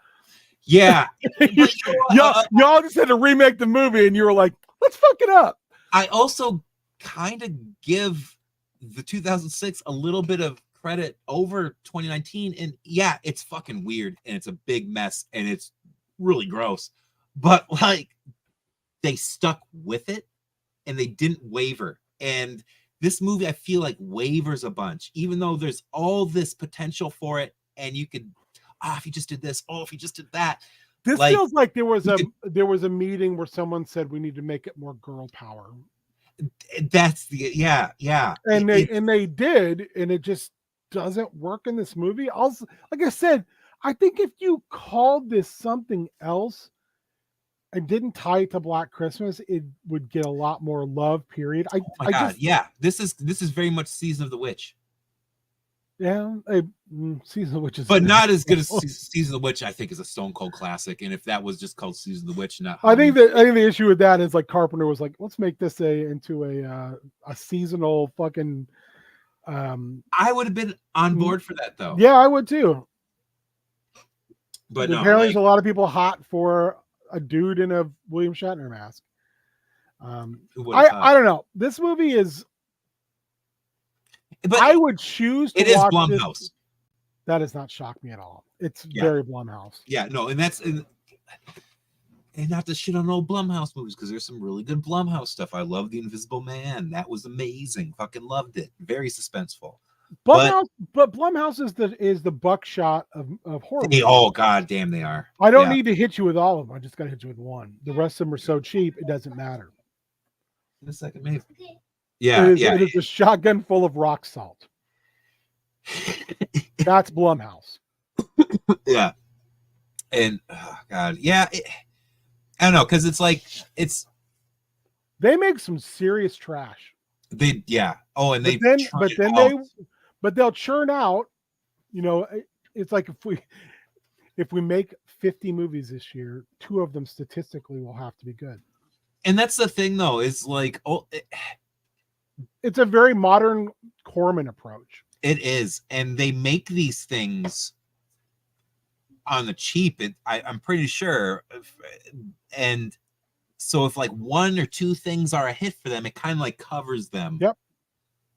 Yeah. Y'all just had to remake the movie and you were like, let's fuck it up. I also kind of give the 2006 a little bit of credit over 2019. And it's fucking weird and it's a big mess and it's really gross. but like they stuck with it and they didn't waver. And this movie, I feel like wavers a bunch, even though there's all this potential for it. And you could, if you just did this, if you just did that. This like, feels like there was a meeting where someone said we need to make it more girl power. That's the and they did, and it just doesn't work in this movie. Also, like I said, I think if you called this something else and didn't tie it to Black Christmas, it would get a lot more love. Period. This is very much Season of the Witch. Yeah, Season of the Witch is, but not as good as Season of the Witch. I think is a stone cold classic. And if that was just called Season of the Witch, I think the issue with that is like Carpenter was like, let's make this into a seasonal fucking. I would have been on board for that though. Yeah, I would too. But apparently, there's a lot of people hot for a dude in a William Shatner mask. I don't know. This movie is. But I would choose to it watch is Blumhouse. This. That does not shock me at all. It's very Blumhouse. Yeah, no, and not to shit on old Blumhouse movies because there's some really good Blumhouse stuff. I love The Invisible Man. That was amazing. Fucking loved it. Very suspenseful. Blumhouse, but Blumhouse is the buckshot of horror. God damn, they are. I don't need to hit you with all of them. I just got to hit you with one. The rest of them are so cheap, it doesn't matter. In a second, maybe. It is a shotgun full of rock salt. That's Blumhouse. Yeah. And God, yeah. I don't know, because it's like they make some serious trash. They and they'll churn out. You know, it's like if we make 50 movies this year, 2 of them statistically will have to be good. And that's the thing, though, is like it's a very modern Corman approach. It is, and they make these things on the cheap. I'm pretty sure, and so if like 1 or 2 things are a hit for them, it kind of like covers them. Yep.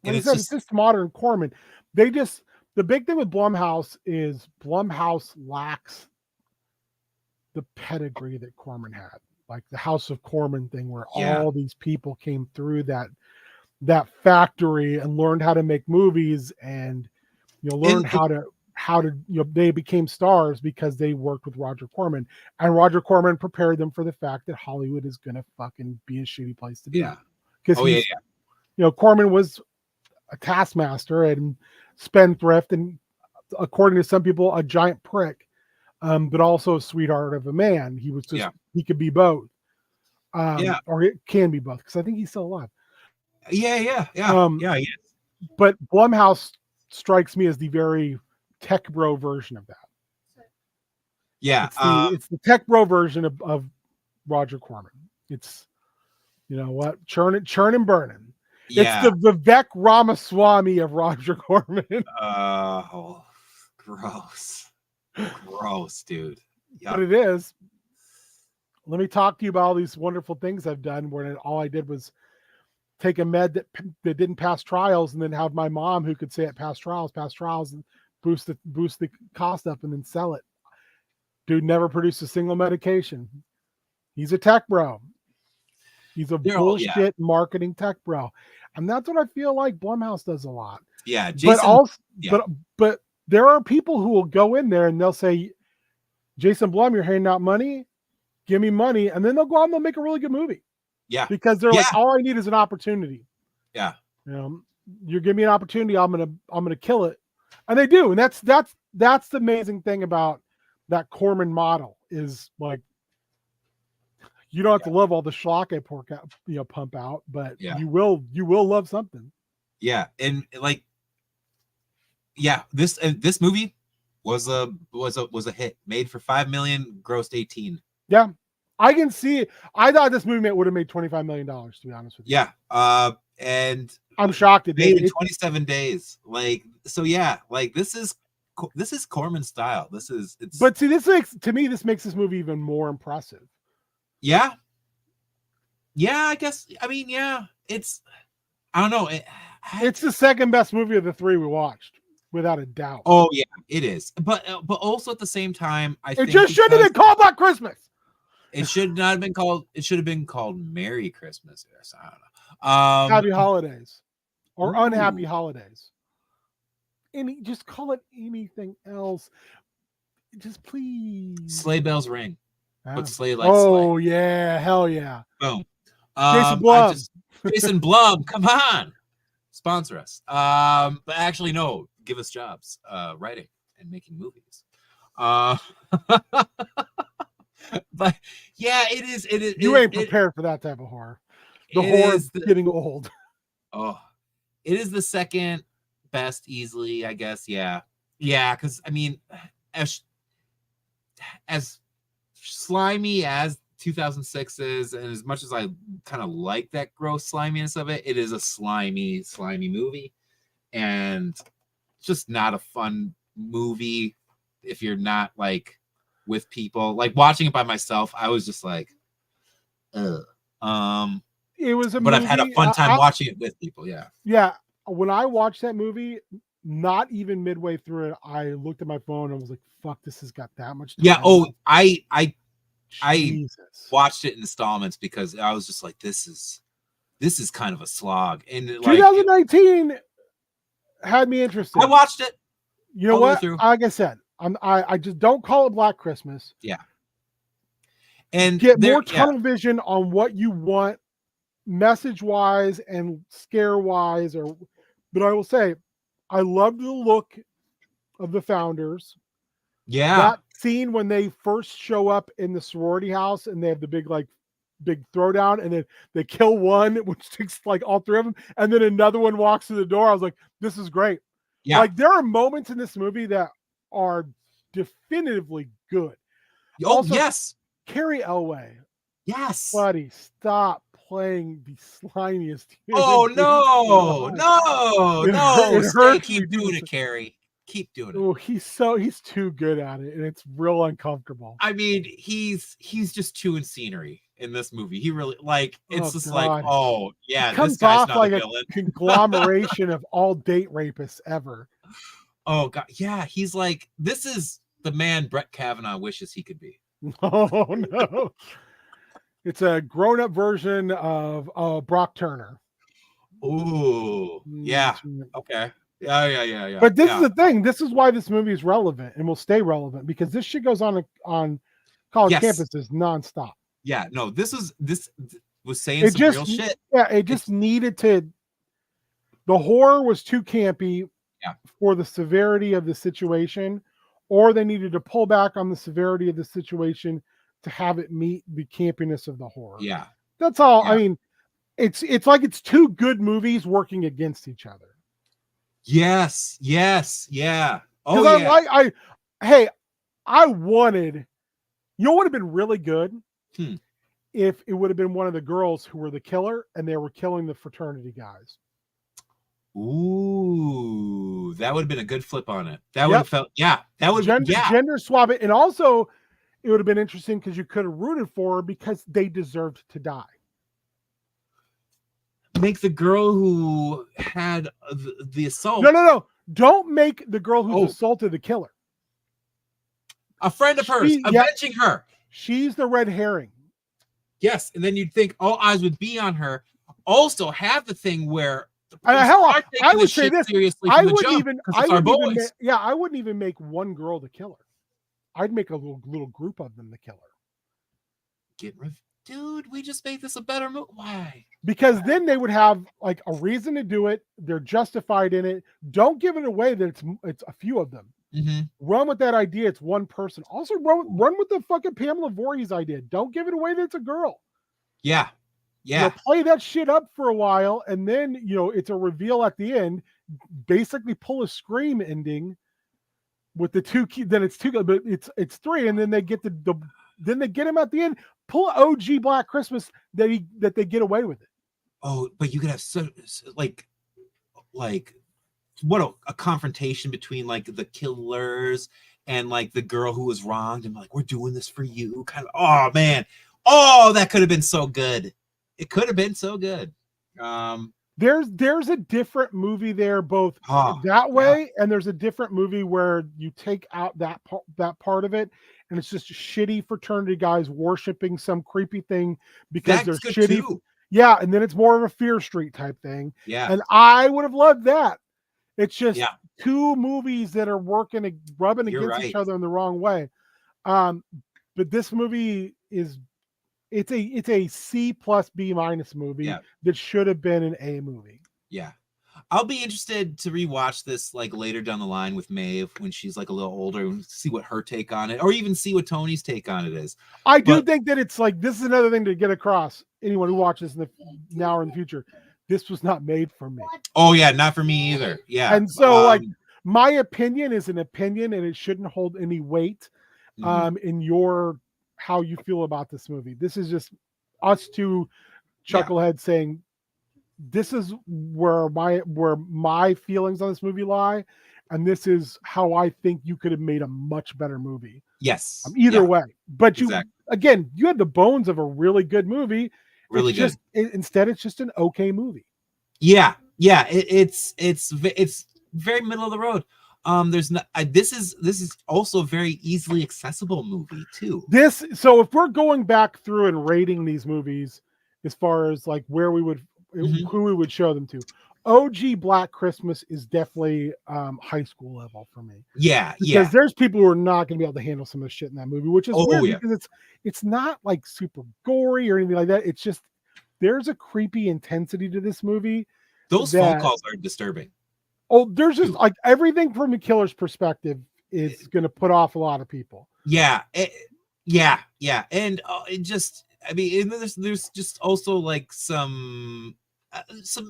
And it's just modern Corman. The big thing with Blumhouse is Blumhouse lacks the pedigree that Corman had, like the House of Corman thing, where all these people came through that factory and learned how to make movies, and learned how to they became stars because they worked with Roger Corman, and Roger Corman prepared them for the fact that Hollywood is gonna fucking be a shitty place to be. Yeah. Because Corman was a taskmaster and spendthrift, and according to some people, a giant prick, but also a sweetheart of a man. He was just he could be both, or it can be both, because I think he's still alive. Yeah. But Blumhouse strikes me as the very tech bro version of that. Yeah, it's the tech bro version of Roger Corman. It's churn and burning. Yeah. It's the Vivek Ramaswamy of Roger Corman. Gross, dude. Yep. But it is. Let me talk to you about all these wonderful things I've done, where all I did was take a med that didn't pass trials, and then have my mom, who could say it passed trials, and boost the cost up and then sell it. Dude never produced a single medication. He's a tech bro. He's a bullshit marketing tech bro. And that's what I feel like Blumhouse does a lot. Yeah. Jason, but there are people who will go in there and they'll say, Jason Blum, you're handing out money. Give me money. And then they'll go out and they'll make a really good movie. Yeah. Because they're like, all I need is an opportunity. Yeah. You give me an opportunity, I'm gonna kill it. And they do. And that's the amazing thing about that Corman model, is like, you don't have to love all the schlock I pump out, but you will love something. Yeah. And like, this movie was a hit, made for $5 million, grossed 18. Yeah. I can see it. I thought this movie would have made $25 million, to be honest with you. Yeah. And I'm shocked it made in 27 days. Like, so like this is Corman style. But see, this makes this movie even more impressive. Yeah. Yeah, I guess. I mean, it's, I don't know. It's the second best movie of the 3 we watched, without a doubt. Oh yeah, it is. But also at the same time, I think it just shouldn't have been called Black Christmas. It should not have been called. It should have been called Merry Christmas. Yes, I don't know. Happy Holidays or Unhappy Ooh. Holidays. Just call it anything else. Just please. Sleigh bells ring, Ah. but sleigh like sleigh. Oh yeah, hell yeah. Boom. Jason Blum. Jason Blum, come on, sponsor us. But actually, no, give us jobs, writing and making movies. But yeah, it is. It is. You ain't prepared for that type of horror. The horror is getting old. Oh, it is the second best, easily, I guess. Yeah, because I mean, as slimy as 2006 is, and as much as I kind of like that gross sliminess of it, it is a slimy movie, and just not a fun movie if you're not like with people. Like watching it by myself, I was just like, ugh. It was a but movie, I've had a fun time watching it with people. Yeah. When I watched that movie, not even midway through it, I looked at my phone and was like, "Fuck, this has got that much time." Yeah. Oh, I Jesus. watched it in installments because I was just like, this is kind of a slog. And like 2019 had me interested. I watched it. You know what? Like I said, I just don't call it Black Christmas. Yeah. And get more tunnel vision on what you want, message wise and scare wise. But I will say, I love the look of the founders. Yeah. That scene when they first show up in the sorority house and they have the big throwdown, and then they kill one, which takes like all three of them, and then another one walks through the door. I was like, this is great. Yeah. Like there are moments in this movie that are definitively good. Oh, also, yes. Carrie Elway. Yes. Buddy, stop playing the slimiest. Oh no. Keep doing it, Carrie. Keep doing it. Oh, he's too good at it, and it's real uncomfortable. I mean, he's just chewing scenery in this movie. He really it's like, oh yeah, he comes this guy's off not like a a villain. conglomeration of all date rapists ever. Oh god, yeah, he's like, this is the man Brett Kavanaugh wishes he could be. Oh no. It's a grown-up version of Brock Turner. Ooh, yeah. Okay. Yeah. But this is the thing. This is why this movie is relevant and will stay relevant, because this shit goes on college campuses nonstop. Yeah, no, this was saying some real shit. Yeah, it just needed to. The horror was too campy for the severity of the situation, or they needed to pull back on the severity of the situation to have it meet the campiness of the horror. Yeah. That's all. Yeah. I mean, it's like it's two good movies working against each other. Yes. Yeah. Oh yeah. I wanted, you know what would have been really good? If it would have been one of the girls who were the killer and they were killing the fraternity guys. Ooh, that would have been a good flip on it. That would have felt, that would gender swap it. And also it would have been interesting because you could have rooted for her because they deserved to die. Make the girl who had the assault. No. Don't make the girl who's assaulted the killer. A friend of hers, avenging her. She's the red herring. Yes, and then you'd think all eyes would be on her. Also have the thing where I would say this. I wouldn't even make one girl the killer. I'd make a little group of them the killer. Dude, we just made this a better movie. Why? Because then they would have like a reason to do it. They're justified in it. Don't give it away that it's a few of them. Mm-hmm. Run with that idea. It's one person. Also run with the fucking Pamela Voorhees idea. Don't give it away that it's a girl. Yeah. Play that shit up for a while, and then it's a reveal at the end. Basically, pull a Scream ending with the two. Then it's two, but it's three, and then they get then they get him at the end. Pull OG Black Christmas that they get away with it. Oh, but you could have like what a confrontation between like the killers and like the girl who was wronged, and like, we're doing this for you. Kind of. Oh man. Oh, that could have been so good. It could have been so good. There's a different movie there, both that way, and there's a different movie where you take out that part of it, and it's just shitty fraternity guys worshiping some creepy thing because That's they're good shitty. too. Yeah, and then it's more of a Fear Street type thing. Yeah. And I would have loved that. It's just Yeah. two movies that are rubbing You're against right. each other in the wrong way. But this movie it's a C plus B minus movie Yeah. that should have been an A movie. Yeah. I'll be interested to rewatch this like later down the line with Maeve when she's like a little older and see what her take on it, or even see what Tony's take on it is. I do But- think that it's like this is another thing to get across anyone who watches now or in the future. This was not made for me. Oh yeah, not for me either. Yeah. And so like my opinion is an opinion and it shouldn't hold any weight in your how you feel about this movie. This is just us two chuckleheads saying this is where my feelings on this movie lie, and this is how I think you could have made a much better movie. Yes. Either way, but you Exactly. again, you had the bones of a really good movie. Really it's good. just instead it's just an okay movie. Yeah. It's very middle of the road. There's not. This is also a very easily accessible movie too. So if we're going back through and rating these movies as far as like where we would who we would show them to, OG Black Christmas is definitely high school level for me. Yeah, because there's people who are not going to be able to handle some of the shit in that movie, which is weird because it's not like super gory or anything like that. It's just there's a creepy intensity to this movie. Those phone calls are disturbing. Oh, there's just like everything from the killer's perspective is going to put off a lot of people. Yeah, and it just, I mean, there's just also like some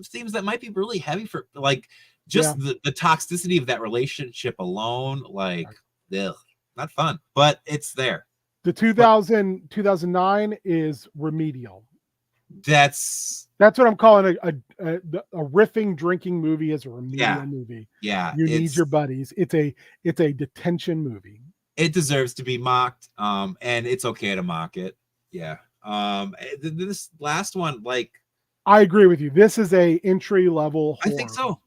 themes that might be really heavy for like just the toxicity of that relationship alone. Like, ugh, not fun, but it's there. The 2009 is Remedial. That's what I'm calling a riffing drinking movie is a remedial movie. Yeah, you need your buddies. It's a detention movie. It deserves to be mocked, and it's okay to mock it. Yeah. This last one, like, I agree with you. This is a entry level horror. I think so.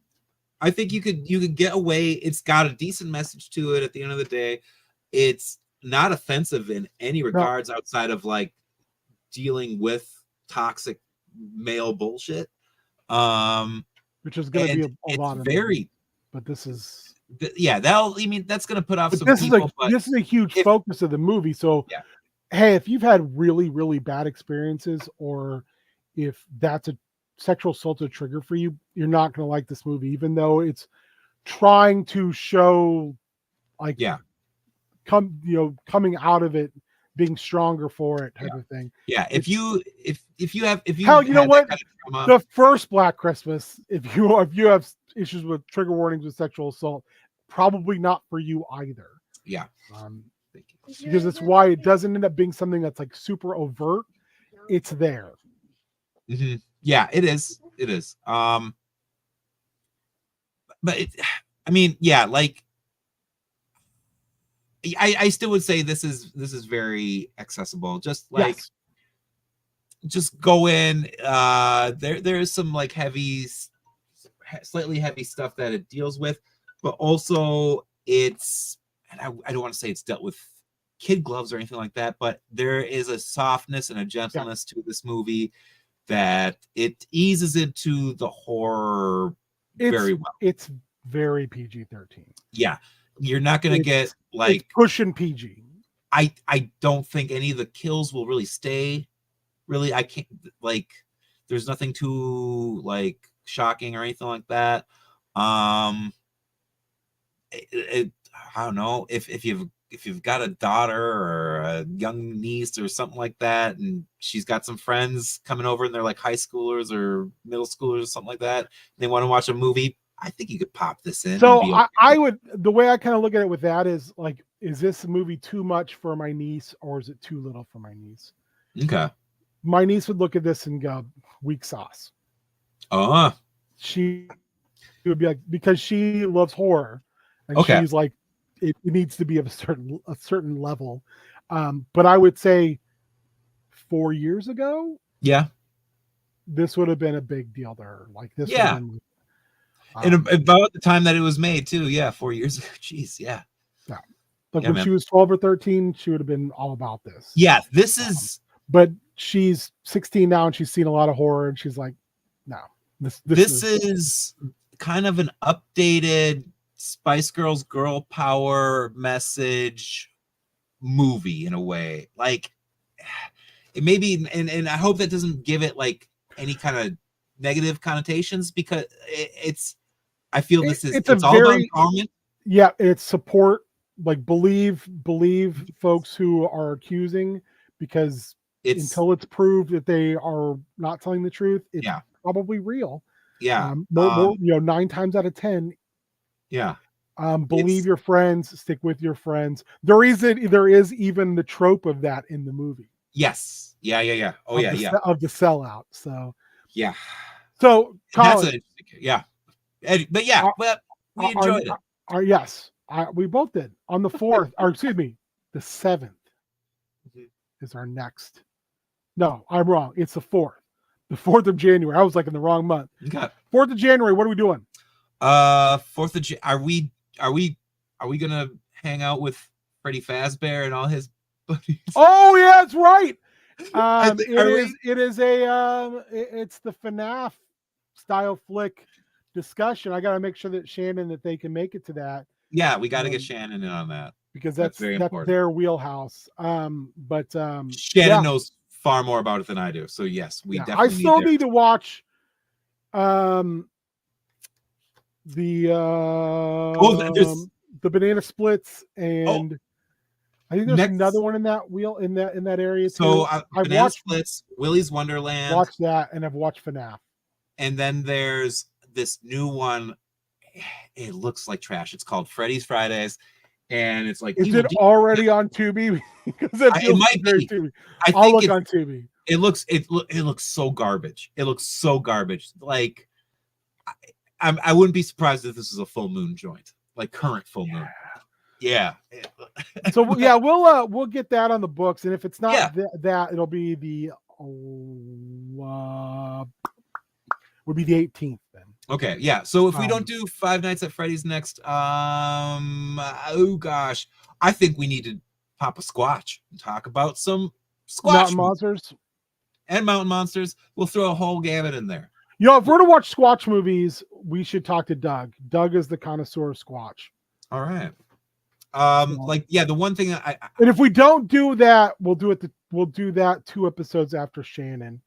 I think you could get away. It's got a decent message to it. At the end of the day, it's not offensive in any regards outside of like dealing with toxic male bullshit, which is going to be a lot of very but this is that's going to put off some this people, this is a huge focus of the movie. So hey, if you've had really really bad experiences, or if that's a sexual assault a trigger for you, you're not going to like this movie, even though it's trying to show like coming out of it being stronger for it type of thing. If you have you know what, kind of the first Black Christmas, if you have issues with trigger warnings with sexual assault, probably not for you either. Because it's why it doesn't end up being something that's like super overt. It's there. Yeah, it is but I mean, like I still would say this is very accessible. Just like just go in. There's some like slightly heavy stuff that it deals with, but also it's, and I don't want to say it's dealt with kid gloves or anything like that, but there is a softness and a gentleness to this movie that it eases into the horror very well. It's very PG-13. Yeah. You're not going to get like pushing PG. I don't think any of the kills will really stay. Really, I can't, like, there's nothing too like shocking or anything like that. I don't know if you've got a daughter or a young niece or something like that, and she's got some friends coming over and they're like high schoolers or middle schoolers or something like that, and they want to watch a movie, I think you could pop this in. So I would, the way I kind of look at it with that is like, is this movie too much for my niece or is it too little for my niece? Okay. My niece would look at this and go, weak sauce. She would be like, because she loves horror and she's like, it needs to be of a certain level. But I would say 4 years ago, this would have been a big deal to her. Like this, and about the time that it was made too. 4 years ago. Jeez, Like Yeah, when man. she was 12 or 13, she would have been all about this. Yeah, this is But she's 16 now and she's seen a lot of horror and she's like, no, this is kind of an updated Spice Girls girl power message movie in a way. Like it maybe, and I hope that doesn't give it like any kind of negative connotations, because it's I feel this is it's it's a all about very empowerment. yeah, it's support, like believe folks who are accusing, because It's until it's proved that they are not telling the truth, it's yeah, probably real. yeah, More, 9 times out of 10, yeah. believe It's- your friends, stick with your friends. There is even the trope of that in the movie. Yes. Yeah. Oh of yeah, the, yeah. of the sellout. So Yeah. so That's Colin, yeah. But yeah, Our- well, we enjoyed it. Yes, we both did. On the 4th, or excuse me, the 7th Mhm. is our next. No, I'm wrong. It's the 4th. The 4th of January. I was like in the wrong month. You got 4th of January. What are we doing? 4th of are we gonna hang out with Freddy Fazbear and all his buddies? Oh yeah, that's right. It's the FNAF style flick discussion. I got to make sure that they can make it to that. Yeah, we got to get Shannon in on that, because that's very important. their wheelhouse. Shannon knows far more about it than I do. So yes, we definitely. I still need to watch the banana splits, and I think there's another one in that wheel in that area too. So I've watched Splits, Willy's Wonderland. Watched that, and I've watched FNAF. And then there's this new one. It looks like trash. It's called Freddy's Fridays, and it's like, is it already on Tubi? Because it might be. Tubi. I'll look on Tubi. It looks so garbage. It looks so garbage. Like I wouldn't be surprised if this is a full moon joint, like current full moon. Yeah. So yeah, we'll get that on the books, and if it's not that, it'll be the would be the 18th then. Okay, yeah. So if we don't do Five Nights at Freddy's next, oh gosh, I think we need to pop a squatch and talk about some Mountain Monsters and Mountain Monsters. We'll throw a whole gamut in there. If we're to watch Squatch movies, we should talk to Doug. Doug is the connoisseur of Squatch. All right. The one thing and if we don't do that, we'll do that 2 episodes after Shannon.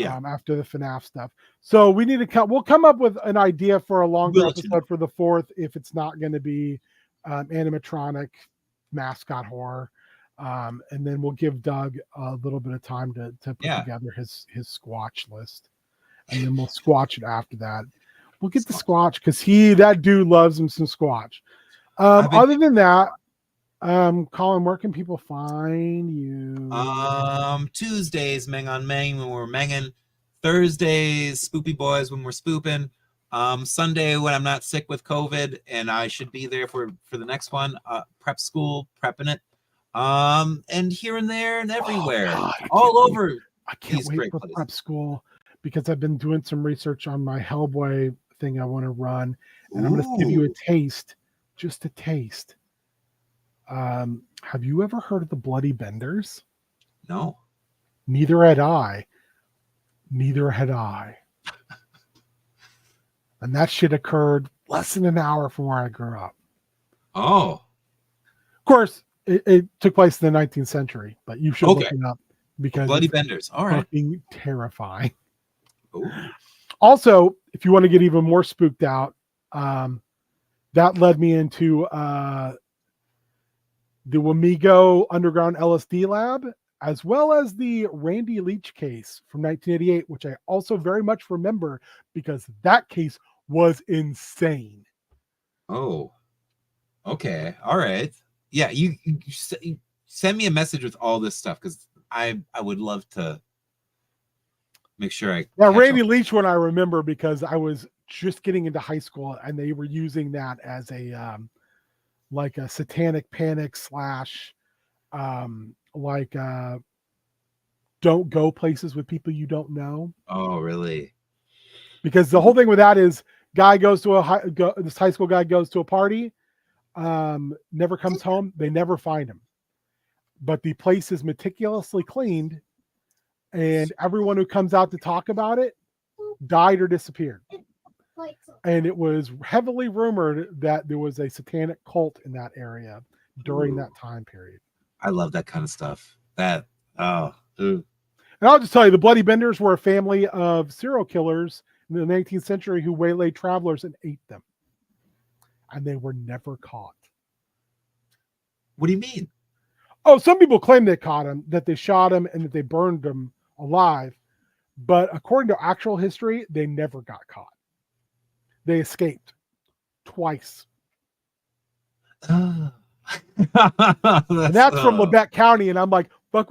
After the FNAF stuff. So we need to we'll come up with an idea for a longer episode for the 4th, if it's not going to be animatronic mascot horror. And then we'll give Doug a little bit of time to put together his Squatch list. And then we'll Squatch it after that. We'll get the Squatch, because that dude loves him some Squatch. Other than that, Colin, where can people find you? Tuesdays, Meng on Meng, when we're menging. Thursdays, Spoopy Boys, when we're spooping. Sunday, when I'm not sick with COVID, and I should be there for the next one. Prep school, prepping it. And here and there and everywhere, all over. I can't wait for prep school, because I've been doing some research on my Hellboy thing I want to run, and I'm going to give you a taste, just a taste. Have you ever heard of the Bloody Benders? No. Neither had I. And that shit occurred less than an hour from where I grew up. Oh. Of course, it took place in the 19th century, but you should look it up, because Bloody Benders. All right. Fucking terrifying. Ooh. Also, if you want to get even more spooked out, that led me into the Wamigo Underground LSD Lab, as well as the Randy Leach case from 1988, which I also very much remember, because that case was insane. Oh, okay. All right. Yeah, you send me a message with all this stuff, because I would love to make sure I. Now, Randy Leach one I remember, because I was just getting into high school, and they were using that as a like a satanic panic / don't go places with people you don't know. Oh, really? Because the whole thing with that is, this high school guy goes to a party. never comes home. They never find him. But the place is meticulously cleaned, and everyone who comes out to talk about it died or disappeared. And it was heavily rumored that there was a satanic cult in that area during that time period. I love that kind of stuff. That, oh, ooh. And I'll just tell you, the Bloody Benders were a family of serial killers in the 19th century who waylaid travelers and ate them. And they were never caught. What do you mean? Oh, some people claim they caught him, that they shot him, and that they burned him alive. But according to actual history, they never got caught. They escaped twice. that's And that's from Lebec County. And I'm like, fuck,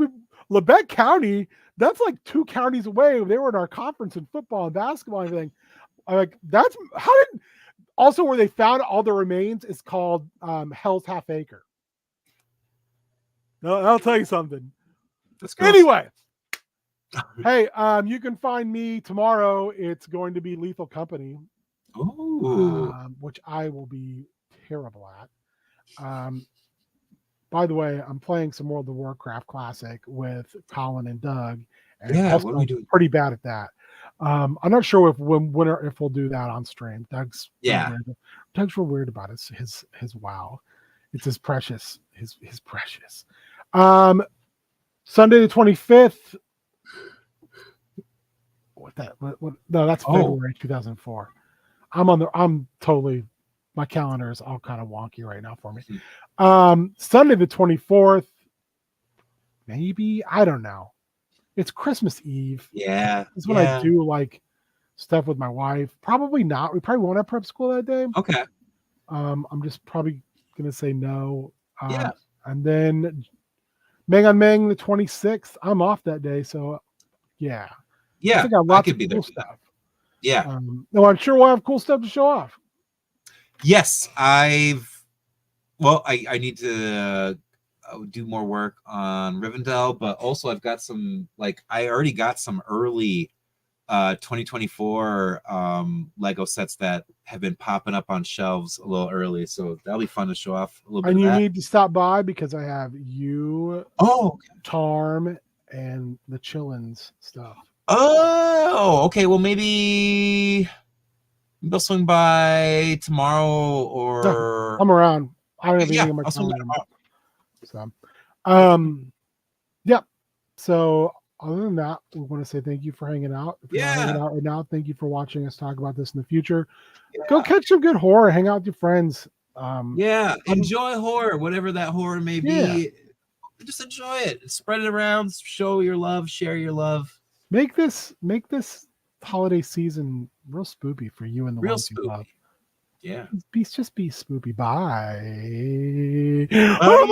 Lebec County, that's like 2 counties away. They were in our conference in football and basketball and everything. I'm like, that's how did also where they found all the remains is called Hell's Half Acre. No, I'll tell you something. That's gross. Anyway, hey, you can find me tomorrow. It's going to be Lethal Company, which I will be terrible at. By the way, I'm playing some World of Warcraft Classic with Colin and Doug, and Yeah, also what are we doing? pretty bad at that. I'm not sure if we'll do that on stream. Doug's real weird about his WoW. It's his precious, his precious. Sunday the 25th. What? No, that's February 2004. I'm totally, my calendar is all kind of wonky right now for me. Sunday the 24th, maybe, I don't know. It's Christmas Eve. Yeah. It's when I do like stuff with my wife. Probably not. We probably won't have prep school that day. Okay. I'm just probably gonna say no. Yeah. And then Meng on Meng the 26th. I'm off that day, so yeah. Yeah. I got lots could of be cool there. stuff. Yeah. No, I'm sure we'll have cool stuff to show off. Yes, I need to do more work on Rivendell, but also I've got some, like, I already got some early 2024 Lego sets that have been popping up on shelves a little early, so that'll be fun to show off a little bit. And of you that. need to stop by because I have you, Tarm, and the Chillins stuff. Oh, okay. Well, maybe they'll swing by tomorrow, or I'm around. I don't have anything yeah, on my I'll swing by calendar. tomorrow. So, yeah. So, other than that, we want to say thank you for hanging out. If you're not hanging out right now, thank you for watching us talk about this in the future. Yeah. Go catch some good horror. Hang out with your friends. Enjoy horror, whatever that horror may be. Just enjoy it. Spread it around. Show your love. Share your love. Make this holiday season real spoopy for you and the ones you love. Yeah. Just be spoopy. Bye. Bye.